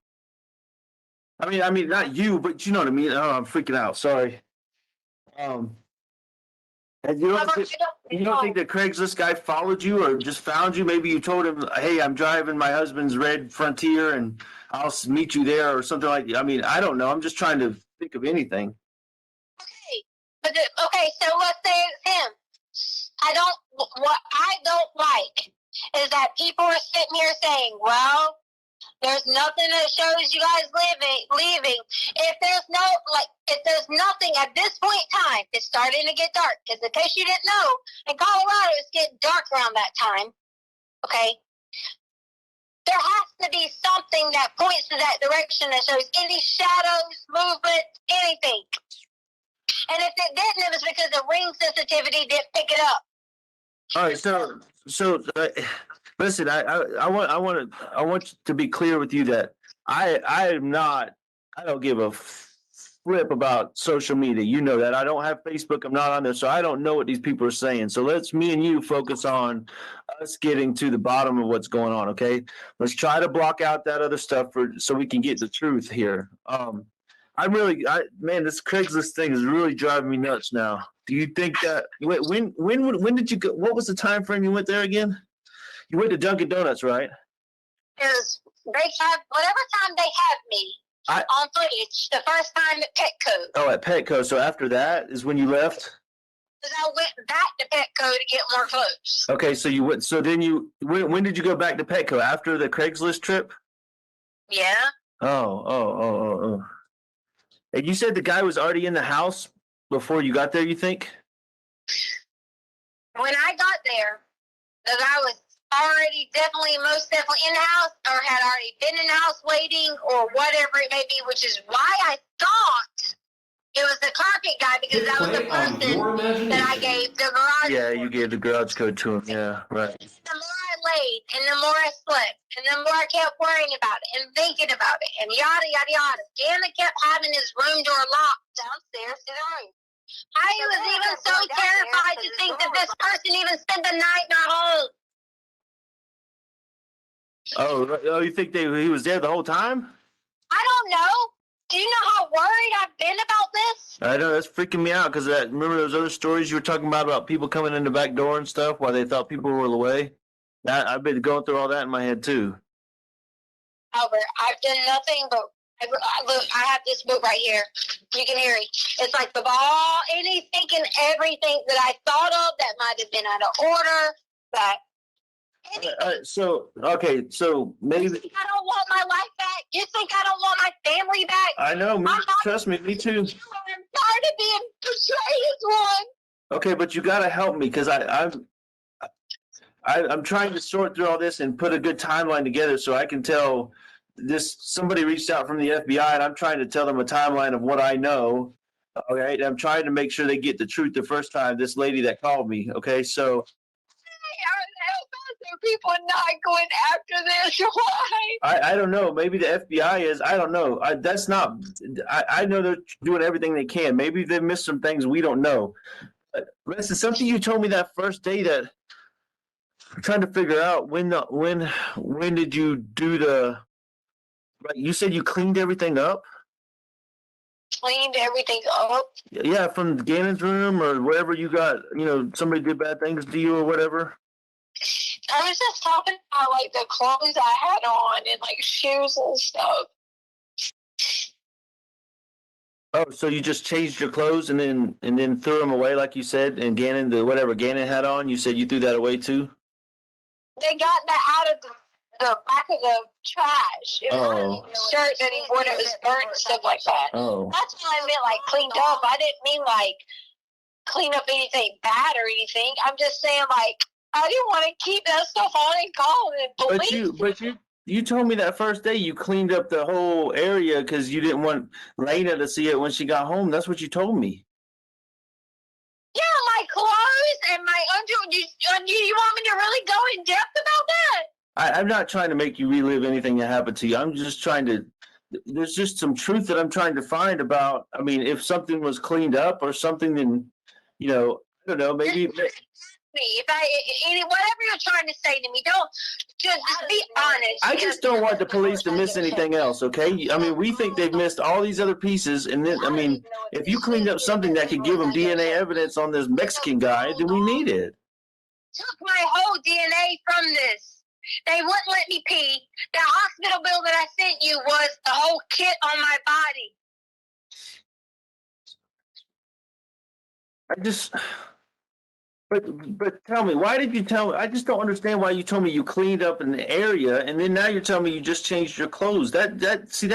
I mean, not you, but you know what I mean. Oh, I'm freaking out. Sorry. And you don't think that Craigslist guy followed you or just found you? Maybe you told him, "Hey, I'm driving my husband's red Frontier, and I'll meet you there," or something like that. I mean, I don't know. I'm just trying to think of anything. Okay, so let's say it's him. What I don't like is that people are sitting here saying, well, there's nothing that shows you guys leaving. If there's nothing at this point in time, it's starting to get dark. Because in case you didn't know, in Colorado, it's getting dark around that time. Okay? There has to be something that points to that direction that shows any shadows, movement, anything. And if it didn't, it was because the ring sensitivity didn't pick it up. All right, so listen, I want to be clear with you that I don't give a flip about social media. You know that. I don't have Facebook. I'm not on there, so I don't know what these people are saying. So me and you focus on us getting to the bottom of what's going on. Okay, let's try to block out that other stuff so we can get the truth here. Man, this Craigslist thing is really driving me nuts now. Do you think that, when did you go, what was the time frame you went there again? You went to Dunkin' Donuts, right? Because they have, whatever time they have me on footage, the first time at Petco. Oh, at Petco. So after that is when you left? Because I went back to Petco to get more clothes. Okay, so you went, so then when did you go back to Petco? After the Craigslist trip? Yeah. Oh. And you said the guy was already in the house before you got there, you think? When I got there, the guy was already most definitely in the house or had already been in the house waiting or whatever it may be, which is why I thought it was the carpet guy because that was the person that I gave the garage. Yeah, for. you gave the garage code to him. Yeah, right. The more I laid and the more I slept and the more I kept worrying about it and thinking about it and yada, yada, yada. Jana kept having his room door locked downstairs to the room. I was even so terrified to think that this person even spent the night in our home. Oh, you think he was there the whole time? I don't know. Do you know how worried I've been about this? I know, that's freaking me out because remember those other stories you were talking about people coming in the back door and stuff while they thought people were away? I've been going through all that in my head too. Albert, I've done nothing but look, I have this book right here. You can hear it. It's like the ball, anything and everything that I thought of that might have been out of order, that So maybe you think I don't want my life back? You think I don't want my family back? I know. Trust me, me too. I'm tired of being portrayed as one. Okay, but you got to help me because I'm trying to sort through all this and put a good timeline together so I can tell this. Somebody reached out from the FBI and I'm trying to tell them a timeline of what I know. Okay, and I'm trying to make sure they get the truth the first time. This lady that called me. Okay, so. People not going after this. Why? I don't know. Maybe the FBI is. I don't know. That's not. I know they're doing everything they can. Maybe they missed some things we don't know. Listen, something you told me that first day that I'm trying to figure out when did you do the? Right, you said you cleaned everything up. Cleaned everything up. Yeah, from Gannon's room or wherever you got. Somebody did bad things to you or whatever. I was just talking about like the clothes I had on and like shoes and stuff. Oh, so you just changed your clothes and then threw them away like you said, and whatever Gannon had on, you said you threw that away too? They got that out of the back of the trash. It was a shirt that he wore that was burnt and stuff like that. Oh. That's what I meant, like cleaned up. I didn't mean like clean up anything bad or anything. I'm just saying like I didn't want to keep that stuff on and call and police. But you told me that first day you cleaned up the whole area because you didn't want Lena to see it when she got home. That's what you told me. Yeah, my clothes and my underwear. You want me to really go in depth about that? I'm not trying to make you relive anything that happened to you. I'm just trying to. There's just some truth that I'm trying to find about. I mean, if something was cleaned up or something, then I don't know. Maybe. Me, whatever you're trying to say to me, don't just be honest. I just don't want the police to miss anything else. Okay, I mean, we think they've missed all these other pieces, and then I mean, if you cleaned up something that could give them DNA evidence on this Mexican guy, then we need it. Took my whole DNA from this. They wouldn't let me pee. The hospital bill that I sent you was the whole kit on my body. But tell me, why did you tell me? I just don't understand why you told me you cleaned up an area, and then now you're telling me you just changed your clothes. That's. When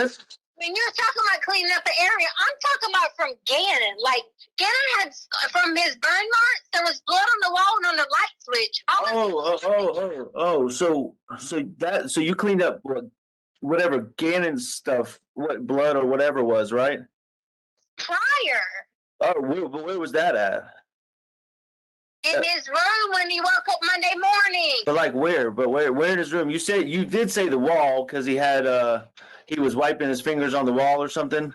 you're talking about cleaning up the area, I'm talking about from Gannon. Like Gannon had from his burn marks, there was blood on the wall and on the light switch. So you cleaned up whatever Gannon's stuff, what blood or whatever was, right? Prior. Oh, where was that at? In his room when he woke up Monday morning. But like where? But where in his room? You did say the wall because he was wiping his fingers on the wall or something.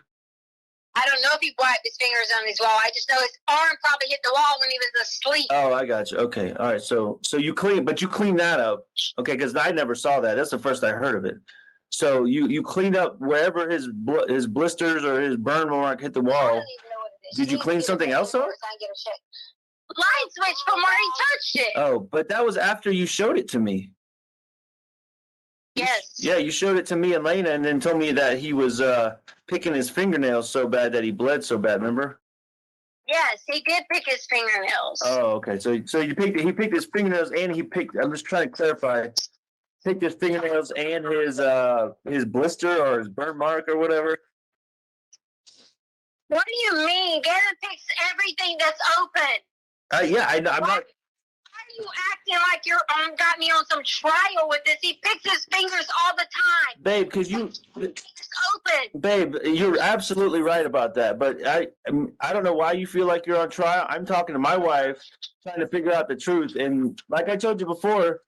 I don't know if he wiped his fingers on his wall. I just know his arm probably hit the wall when he was asleep. Oh, I got you. Okay, all right. So you cleaned that up, okay? Because I never saw that. That's the first I heard of it. So you cleaned up wherever his blisters or his burn mark hit the I wall. don't even know what it is. Did you She clean needs to something get else up? divorced, I get a check. Light switch from where he touched it. Oh, but that was after you showed it to me. Yes. Yeah, you showed it to me and Lena and then told me that he was picking his fingernails so bad that he bled so bad, remember? Yes, he did pick his fingernails. Oh, okay. So he picked his fingernails and I'm just trying to clarify. Picked his fingernails and his blister or his burn mark or whatever. What do you mean? Gavin picks everything that's open. Yeah, I'm not. Why are you acting like you're got me on some trial with this? He picks his fingers all the time. Babe, because It's open. babe, you're absolutely right about that. But I don't know why you feel like you're on trial. I'm talking to my wife, trying to figure out the truth. And like I told you before,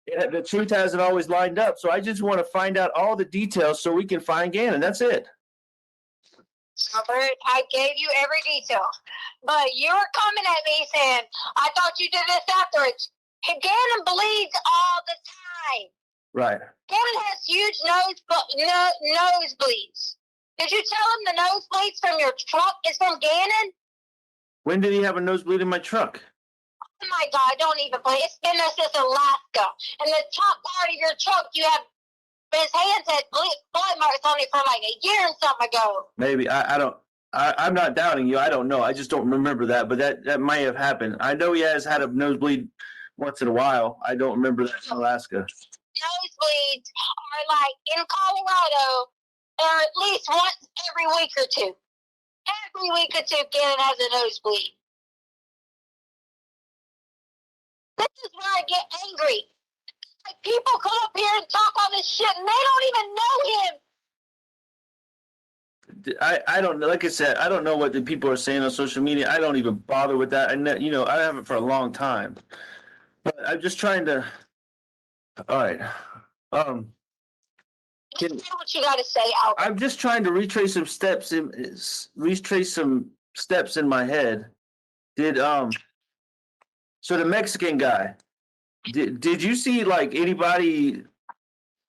the truth hasn't always lined up. So I just want to find out all the details so we can find Gannon. That's it. Robert, I gave you every detail. But you're coming at me saying, I thought you did this afterwards. Gannon bleeds all the time. Right. Gannon has huge nosebleeds. Did you tell him the nosebleeds from your truck is from Gannon? When did he have a nosebleed in my truck? Oh my God, don't even play. It's been there since Alaska. And the top part of your truck, you have his hands had blood marks on it for like a year and something ago. Maybe I'm not doubting you. I don't know. I just don't remember that, but that might have happened. I know he has had a nosebleed once in a while. I don't remember that in Alaska. Nosebleeds are like in Colorado, or at least once every week or two. Every week or two, Gannon has a nosebleed. This is where I get angry. Like people come up here and talk all this shit, and they don't even know him. I don't know. Like I said, I don't know what the people are saying on social media. I don't even bother with that. And I haven't for a long time. But I'm just trying to. All right. Say what you got to say, Albert. I'm just trying to retrace some steps in my head. So the Mexican guy, did you see like anybody?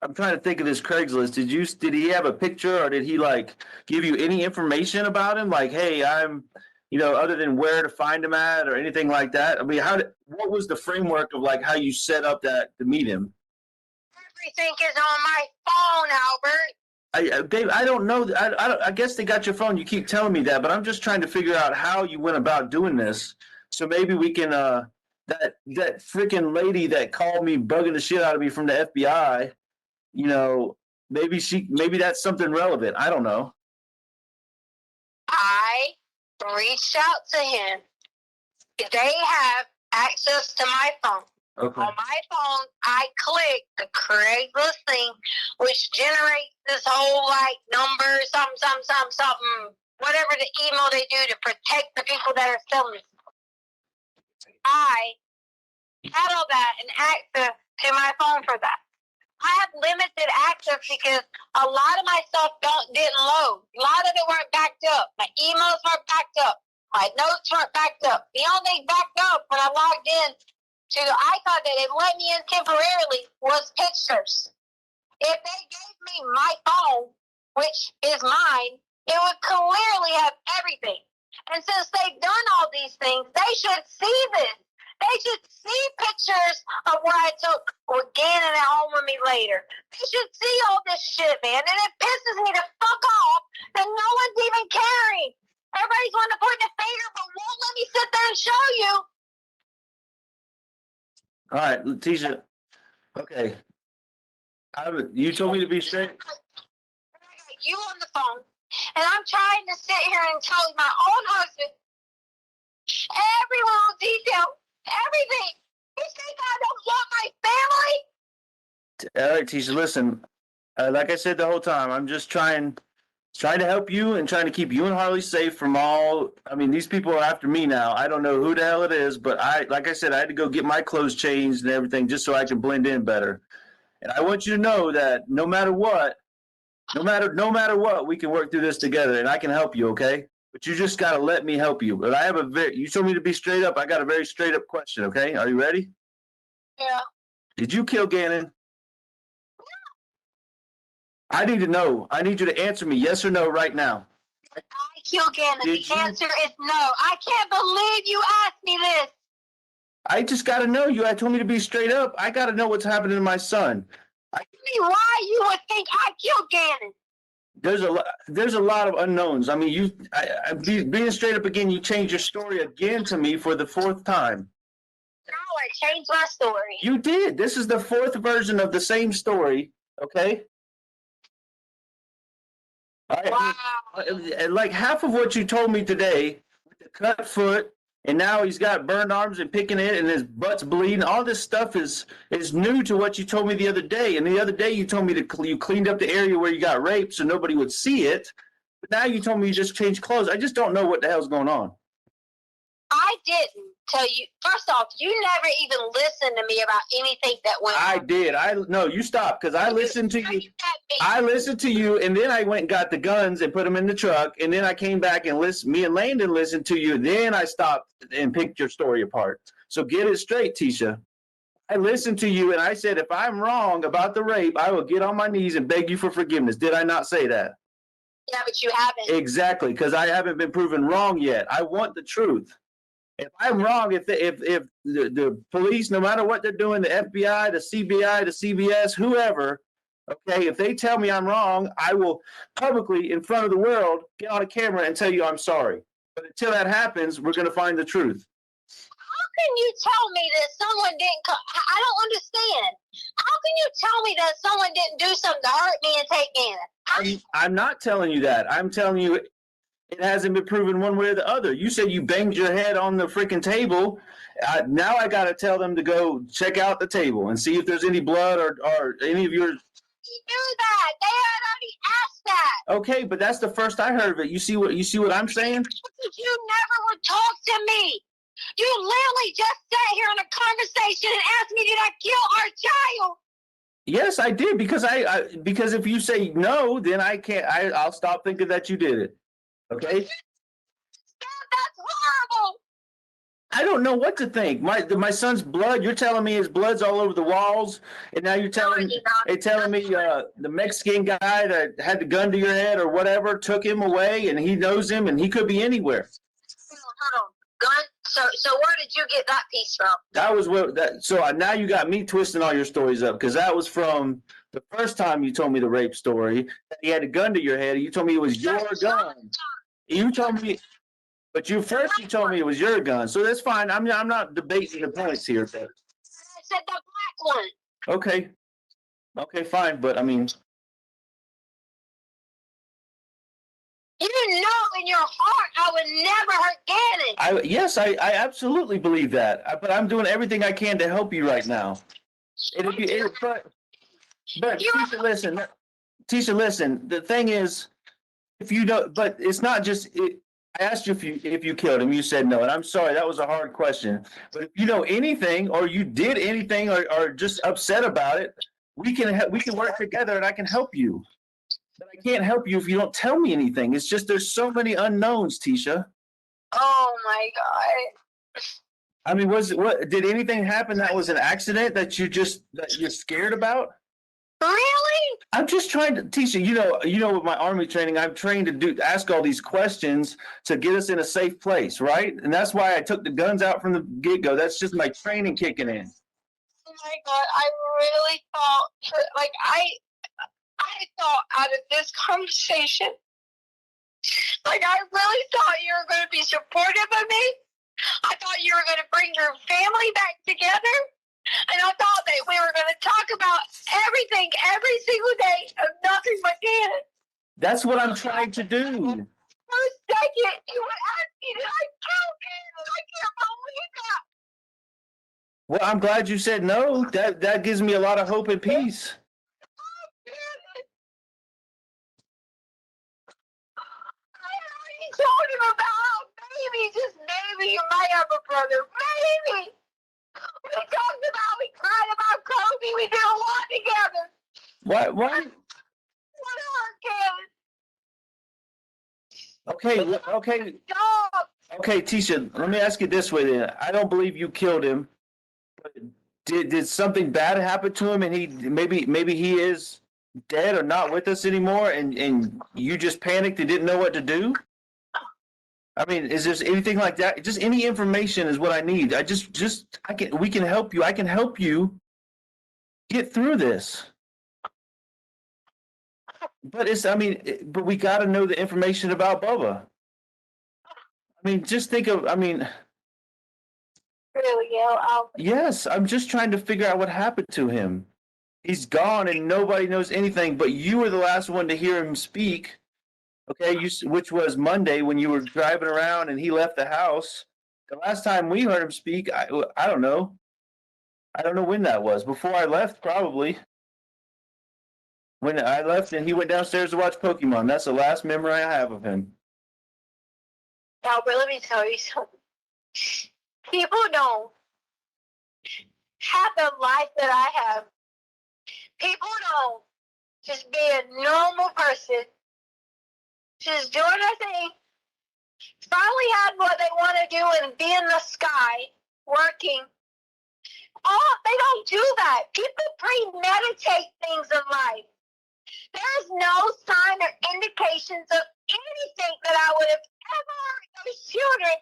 I'm trying to think of this Craigslist. Did he have a picture or did he like give you any information about him? Like, hey, I'm, other than where to find him at or anything like that? I mean, what was the framework of like how you set up that to meet him? Everything is on my phone, Albert. Dave, I don't know. I guess they got your phone. You keep telling me that, but I'm just trying to figure out how you went about doing this. So maybe we can, that freaking lady that called me bugging the shit out of me from the FBI, maybe that's something relevant. I don't know. I reached out to him. They have access to my phone. Okay. On my phone, I click the Craigslist thing, which generates this whole like number, something, whatever the email they do to protect the people that are selling. I had all that and access to my phone for that. I have limited access because a lot of my stuff didn't load. A lot of it weren't backed up. My emails weren't backed up. My notes weren't backed up. The only thing backed up when I logged in to the icon that it let me in temporarily was pictures. If they gave me my phone, which is mine, it would clearly have everything. And since they've done all these things, they should see this. They should see pictures of where I took with Gannon at home with me later. They should see all this shit, man. And it pisses me to fuck off that no one's even caring. Everybody's wanting to point the finger, but won't let me sit there and show you. All right, Letecia. Okay. You told me to be straight. I got you on the phone, and I'm trying to sit here and tell my own husband every little detail, everything. You think I don't want my family? All right, Tisha, listen. Like I said the whole time, I'm just trying to help you and trying to keep you and Harley safe from all. I mean, these people are after me now. I don't know who the hell it is, but like I said, I had to go get my clothes changed and everything just so I can blend in better. And I want you to know that no matter what, we can work through this together, and I can help you. Okay, but you just gotta let me help you. But I have you told me to be straight up. I got a very straight up question. Okay, are you ready? Yeah. Did you kill Gannon? I need to know. I need you to answer me yes or no right now. I killed Gannon. Did The you? answer is no. I can't believe you asked me this. I just got to know you. I told me to be straight up. I got to know what's happening to my son. Tell me why you would think I killed Gannon. There's a lot of unknowns. I mean, being straight up again, you changed your story again to me for the fourth time. No, I changed my story. You did. This is the fourth version of the same story. Okay. Wow. Like half of what you told me today, with the cut foot, and now he's got burned arms and picking it, and his butt's bleeding. All this stuff is new to what you told me the other day. And the other day you told me you cleaned up the area where you got raped so nobody would see it. But now you told me you just changed clothes. I just don't know what the hell's going on. I didn't tell you. First off, you never even listened to me about anything that went on. I did. No, you stopped because I listened to you. I listened to you, and then I went and got the guns and put them in the truck, and then I came back and me and Landon listened to you. Then I stopped and picked your story apart. So get it straight, Tisha. I listened to you, and I said, if I'm wrong about the rape, I will get on my knees and beg you for forgiveness. Did I not say that? Yeah, but you haven't. Exactly, because I haven't been proven wrong yet. I want the truth. If I'm wrong, if the police, no matter what they're doing, the FBI, the CBI, the CBS, whoever, okay, if they tell me I'm wrong, I will publicly, in front of the world, get on a camera and tell you I'm sorry. But until that happens, we're going to find the truth. How can you tell me that someone didn't I don't understand. How can you tell me that someone didn't do something to hurt me and take Gannon? I'm not telling you that. I'm telling you it hasn't been proven one way or the other. You said you banged your head on the freaking table. Now I got to tell them to go check out the table and see if there's any blood or any of your... You knew that. They had already asked that. Okay, but that's the first I heard of it. You see what I'm saying? You never would talk to me. You literally just sat here in a conversation and asked me, did I kill our child? Yes, I did, because if you say no, then I'll stop thinking that you did it. Okay? That's horrible. I don't know what to think. My son's blood, you're telling me his blood's all over the walls, and now you're telling me the Mexican guy that had the gun to your head or whatever took him away, and he knows him, and he could be anywhere. Hold on. Gun? So where did you get that piece from? That was so now you got me twisting all your stories up, because that was from the first time you told me the rape story. That he had a gun to your head. You told me it was your gun. You told me, but you told me it was your gun. So that's fine. I'm not debating the points here. But... I said the black one. Okay, fine. But I mean, you know in your heart I would never hurt Gannon. I absolutely believe that. But I'm doing everything I can to help you right now. And if you, but Tisha, listen. The thing is, if you don't, but it's not just. I asked you if you killed him. You said no, and I'm sorry. That was a hard question. But if you know anything, or you did anything, or just upset about it, we can work together, and I can help you. But I can't help you if you don't tell me anything. It's just there's so many unknowns, Tisha. Oh my God. I mean, did anything happen that was an accident that you're scared about? Really? I'm just trying to, Tisha, you know, with my Army training, I'm trained to ask all these questions to get us in a safe place, right? And that's why I took the guns out from the get-go. That's just my training kicking in. Oh my God, I really thought, I thought out of this conversation, I really thought you were going to be supportive of me. I thought you were going to bring your family back together. And I thought that we were going to talk about everything every single day of nothing but Gannon. That's what I'm trying to do. For a second, you would ask me, did I kill Gannon? I can't believe that. Well, I'm glad you said no. That gives me a lot of hope and peace. I told him about how just maybe you might have a brother. Maybe. We talked about, we cried about Kobe. We did a lot together. What? What Okay. Stop. Okay, Tisha, let me ask you this way then. I don't believe you killed him. Did something bad happen to him, and maybe he is dead or not with us anymore and you just panicked and didn't know what to do? I mean, is there anything like that? Just any information is what I need. We can help you. I can help you get through this. But but we got to know the information about Bubba. I mean, just think of, Really, yo. yes, I'm just trying to figure out what happened to him. He's gone and nobody knows anything, but you were the last one to hear him speak. Okay, which was Monday when you were driving around and he left the house. The last time we heard him speak, I don't know. I don't know when that was. Before I left, probably. When I left and he went downstairs to watch Pokemon. That's the last memory I have of him. Albert, let me tell you something. People don't have the life that I have. People don't just be a normal person, just doing their thing, finally had what they want to do and be in the sky working. Oh, they don't do that. People premeditate things in life. There's no sign or indications of anything that I would have ever heard those children.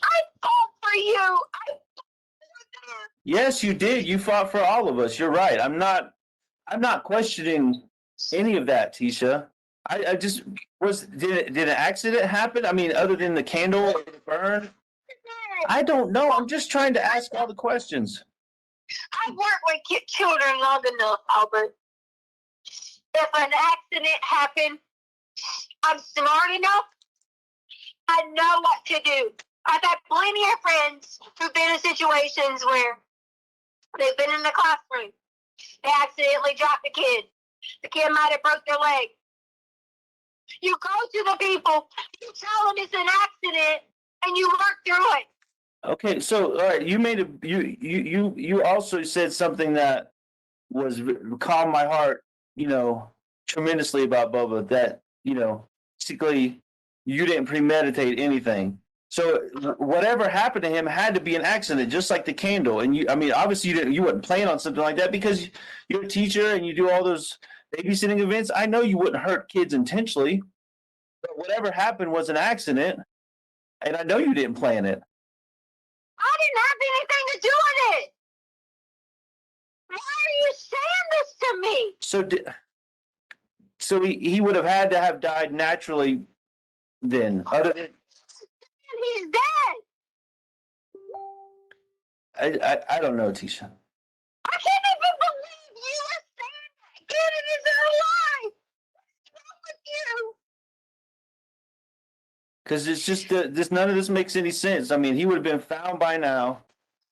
I fought for you. I fought for them. Yes, you did. You fought for all of us. You're right. I'm not questioning any of that, Tisha. I just did an accident happen? I mean, other than the candle or the burn? I don't know. I'm just trying to ask all the questions. I've worked with children long enough, Albert. If an accident happened, I'm smart enough. I know what to do. I've had plenty of friends who've been in situations where they've been in the classroom. They accidentally dropped the kid. The kid might have broke their leg. You go to the people, you tell them it's an accident, and you work through it. Okay, so all right, you also said something that was calmed my heart, tremendously about Bubba. That basically you didn't premeditate anything. So whatever happened to him had to be an accident, just like the candle. And obviously you wouldn't plan on something like that because you're a teacher and you do all those babysitting events. I know you wouldn't hurt kids intentionally, but whatever happened was an accident, and I know you didn't plan it. I didn't have anything to do with it. Why are you saying this to me? So he would have had to have died naturally then, other than He's dead. I don't know, Tisha. I can't even believe you are saying that kid isn't alive. What's wrong with you? Because it's just none of this makes any sense. I mean, he would have been found by now.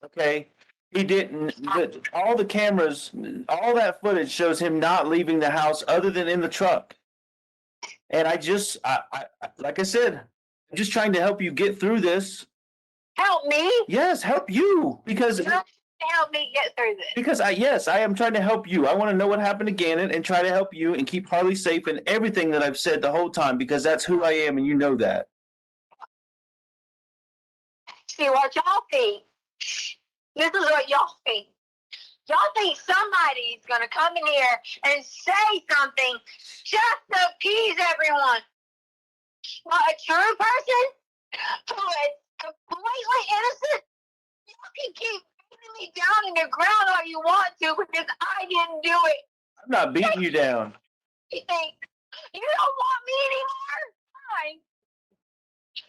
Okay, he didn't. All the cameras, all that footage shows him not leaving the house other than in the truck. And I like I said, I'm just trying to help you get through this. Help me. Yes, help you because. Help me get through this. Because I am trying to help you. I want to know what happened to Gannon and try to help you and keep Harley safe and everything that I've said the whole time because that's who I am and you know that. See what y'all think. This is what y'all think. Y'all think somebody's gonna come in here and say something just to appease everyone. But a true person who is completely innocent, you can keep beating me down in the ground all you want to because I didn't do it. I'm not beating you down. You think you don't want me anymore? Fine.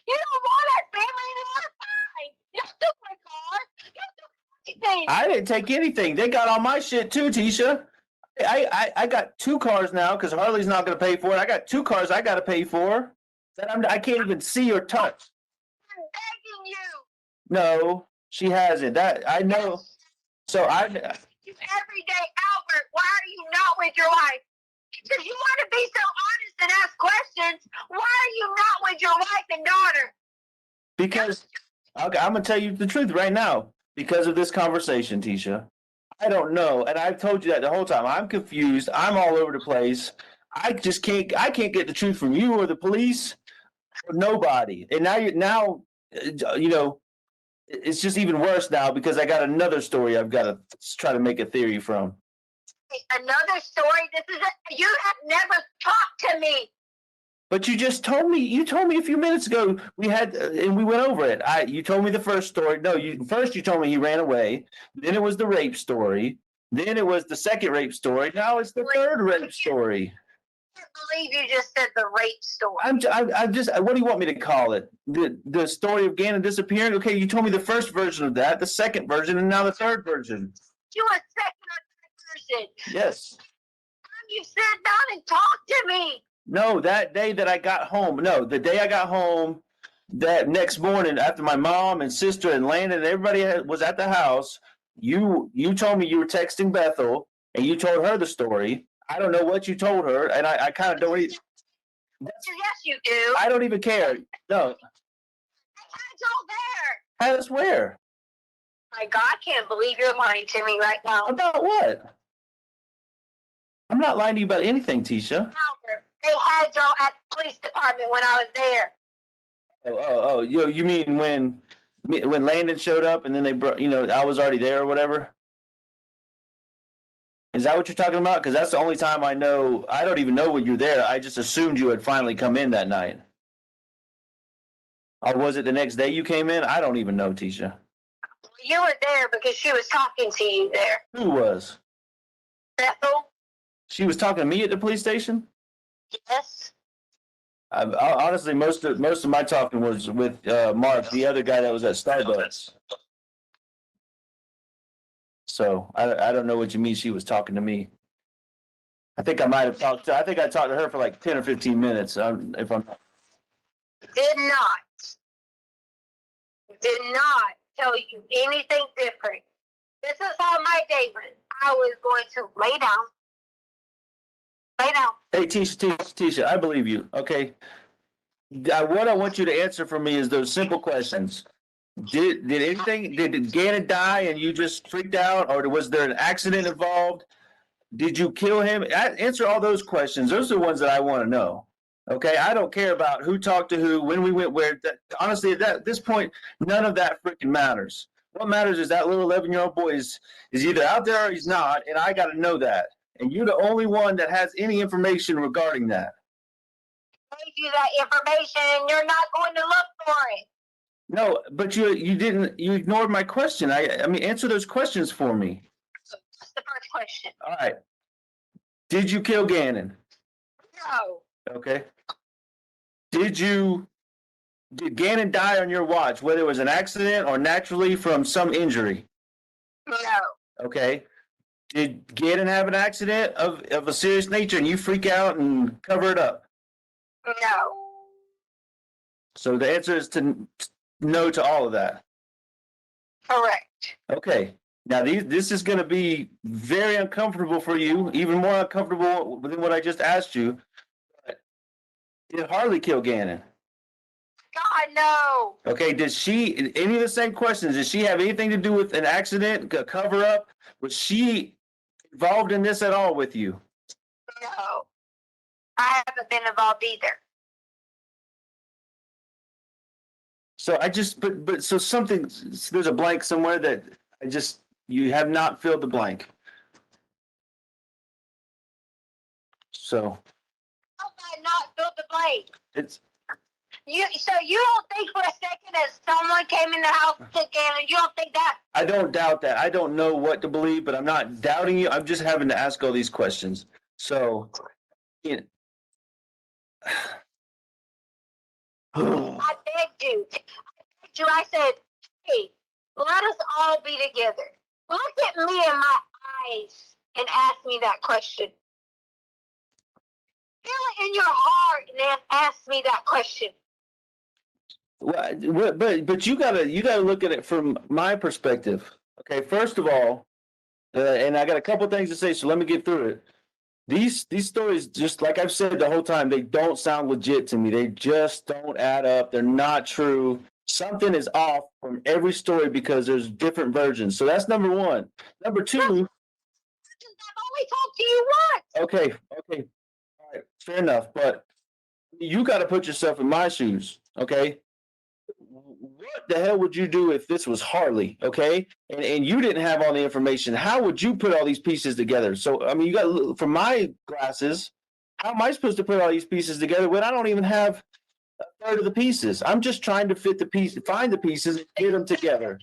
You don't want our family anymore? Fine. You took my car. You took everything. I didn't take anything. They got all my shit too, Tisha. I got 2 cars now because Harley's not going to pay for it. I got 2 cars I got to pay for that I can't even see or touch. I'm begging you. No, she hasn't. That I know. So Every day, Albert, why are you not with your wife? Because you want to be so honest and ask questions. Why are you not with your wife and daughter? because I'm going to tell you the truth right now because of this conversation, Tisha. I don't know, and I've told you that the whole time. I'm confused. I'm all over the place. I can't get the truth from you or the police or nobody. And now it's just even worse now because I got another story I've got to try to make a theory from. Another story. You have never talked to me. But you just told me. You told me a few minutes ago we had, and we went over it. You told me the first story. No, first you told me he ran away. Then it was the rape story. Then it was the second rape story. Now it's the third rape story. I can't believe you just said the rape story. I'm just. What do you want me to call it? The story of Gannon disappearing. Okay, you told me the first version of that, the second version, and now the third version. You a second or third person. Yes. You sit down and talk to me. No, that day that I got home. No, the day I got home, that next morning after my mom and sister and Landon and everybody was at the house, you told me you were texting Bethel and you told her the story. I don't know what you told her, and I kind of don't even. Yes, you do. I don't even care. No. It's all there. That's where. My God, I can't believe you're lying to me right now. About what? I'm not lying to you about anything, Tisha. They had y'all at the police department when I was there. Oh, you mean when Landon showed up and then they brought, I was already there or whatever? Is that what you're talking about? Because that's the only time I know. I don't even know when you're there. I just assumed you had finally come in that night. Or was it the next day you came in? I don't even know, Tisha. You were there because she was talking to you there. Who was? Bethel? She was talking to me at the police station? Yes. Honestly, most of my talking was with Mark, the other guy that was at Starbucks. So I don't know what you mean. She was talking to me. I think I might have talked to. I think I talked to her for like 10 or 15 minutes. If I'm Did not tell you anything different. This is how my day went. I was going to lay down. Hey, Tisha, I believe you. Okay. What I want you to answer for me is those simple questions. Did Gannon die and you just freaked out, or was there an accident involved? Did you kill him? Answer all those questions. Those are the ones that I want to know. Okay, I don't care about who talked to who, when we went where. Honestly, at this point, none of that freaking matters. What matters is that little 11-year-old boy is either out there or he's not, and I got to know that. And you're the only one that has any information regarding that. I gave you that information, and you're not going to look for it. No, but you ignored my question. I mean, answer those questions for me. That's the first question. All right. Did you kill Gannon? No. Okay. Did Gannon die on your watch, whether it was an accident or naturally from some injury? No. Okay. Did Gannon have an accident of a serious nature and you freak out and cover it up? No. So the answer is no to all of that. Correct. Okay. Now this is going to be very uncomfortable for you, even more uncomfortable than what I just asked you. But did Harley kill Gannon? God, no. Okay. Did she? Any of the same questions? Did she have anything to do with an accident, a cover up? Was she involved in this at all with you? No. I haven't been involved either. So so there's a blank somewhere that you have not filled the blank. So How have I not filled the blank? So you don't think for a second that someone came in the house and took Gannon? You don't think that? I don't doubt that. I don't know what to believe, but I'm not doubting you. I'm just having to ask all these questions. So, I begged you. I said, hey, let us all be together. Look at me in my eyes and ask me that question. Feel it in your heart and then ask me that question. well, but you gotta look at it from my perspective. Okay, first of all, and I got a couple things to say, so let me get through it. These stories, just like I've said the whole time, they don't sound legit to me. They just don't add up. They're not true. Something is off from every story because there's different versions. So that's number one. Number two. I've only talked to you once. Okay. All right. Fair enough. But you got to put yourself in my shoes. Okay. what the hell would you do if this was Harley, okay? And you didn't have all the information. How would you put all these pieces together? So, I mean, you got, from my glasses, how am I supposed to put all these pieces together when I don't even have a third of the pieces? I'm just trying to fit the piece, find the pieces and get them together.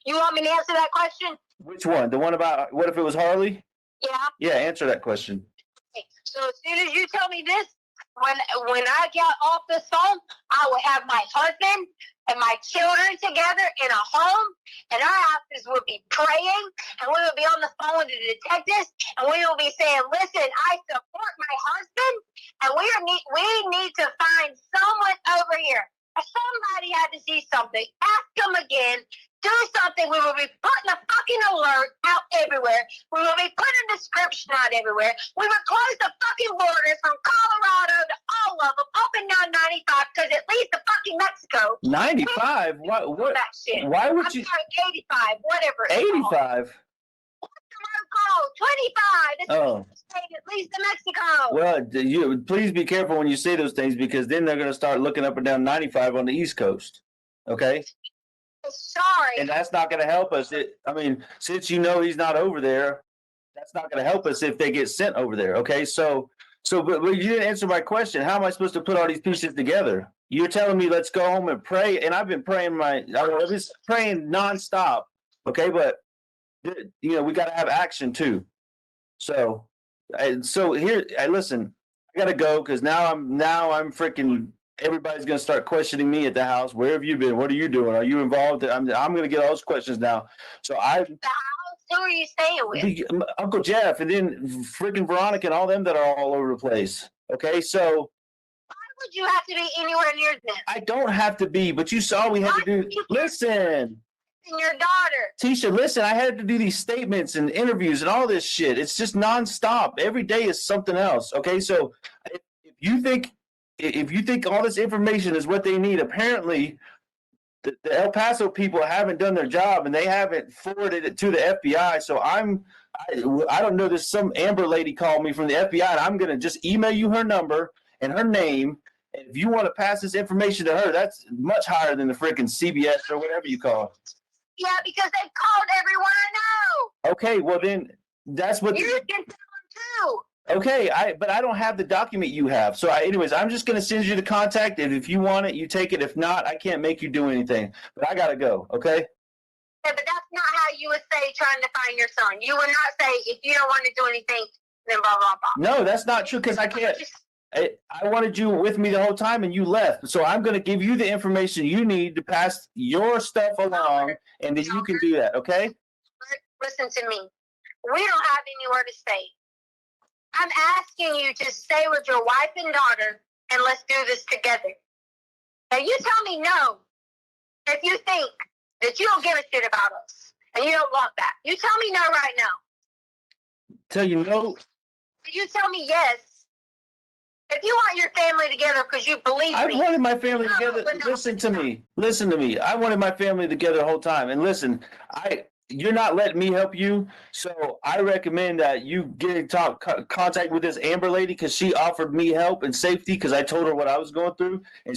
You want me to answer that question? Which one? The one about what if it was Harley? Yeah. Yeah, answer that question. Okay. So as soon as you tell me this, when I get off the phone, I will have my husband and my children together in a home, and our houses will be praying, and we will be on the phone with the detectives, and we will be saying, "Listen, I support my husband, and we need to find someone over here. Somebody had to see something. Ask them again. Do something. We will be putting a fucking alert out everywhere. We will be putting a description out everywhere. We will close the fucking borders from Colorado to all of them, up and down 95, because it leads to fucking Mexico. 95? What? That shit. Why would I'm you? sorry, 85, whatever. it's called. 85? What's the road called? 25. It's Oh. state it leads to Mexico. Well, you please be careful when you say those things, because then they're going to start looking up and down 95 on the East Coast. Okay. Sorry. And that's not going to help us. I mean, since you know he's not over there, that's not going to help us if they get sent over there. Okay. But you didn't answer my question. How am I supposed to put all these pieces together? You're telling me let's go home and pray. And I've been praying I've been praying nonstop. Okay. But we got to have action too. So here, listen, I got to go, because now I'm freaking, everybody's going to start questioning me at the house. Where have you been? What are you doing? Are you involved? I'm going to get all those questions now. So Who are you staying with? Uncle Jeff, and then freaking Veronica and all them that are all over the place. Okay. So Why would you have to be anywhere near them? I don't have to be, but you saw we had to do, listen, And your daughter. Tisha, listen, I had to do these statements and interviews and all this shit. It's just nonstop. Every day is something else. Okay. So if you think all this information is what they need, apparently the El Paso people haven't done their job, and they haven't forwarded it to the FBI. So I don't know. There's some Amber lady called me from the FBI, and I'm going to just email you her number and her name. And if you want to pass this information to her, that's much higher than the freaking CBS or whatever you call it. Yeah, because they've called everyone I know. Okay, well then that's what. You can tell them too. Okay, but I don't have the document you have. So anyways, I'm just going to send you the contact, and if you want it, you take it. If not, I can't make you do anything. But I got to go, okay? Yeah, but that's not how you would say trying to find your son. You would not say, if you don't want to do anything, then blah, blah, blah. No, that's not true, because I can't. I wanted you with me the whole time, and you left. So I'm going to give you the information you need to pass your stuff along, and then you can do that, okay? Listen to me. We don't have anywhere to stay. I'm asking you to stay with your wife and daughter, and let's do this together. Now, you tell me no if you think that you don't give a shit about us, and you don't want that. You tell me no right now. Tell you no? You tell me yes. If you want your family together because you believe I me. wanted my family together. Listen to me. I wanted my family together the whole time. And listen, you're not letting me help you. So I recommend that you get in contact with this Amber lady, because she offered me help and safety, because I told her what I was going through. And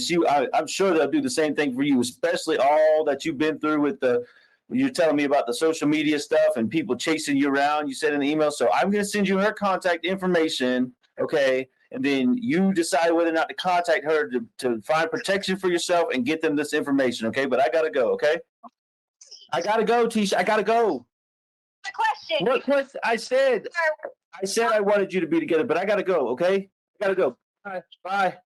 I'm sure they'll do the same thing for you, especially all that you've been through with you're telling me about the social media stuff and people chasing you around. You said in the email. So I'm going to send you her contact information. Okay. And then you decide whether or not to contact her to find protection for yourself and get them this information. Okay. But I got to go. Okay. I got to go, Tisha. I got to go. The question. What question? I said I wanted you to be together, but I got to go. Okay. I got to go. Bye. Bye.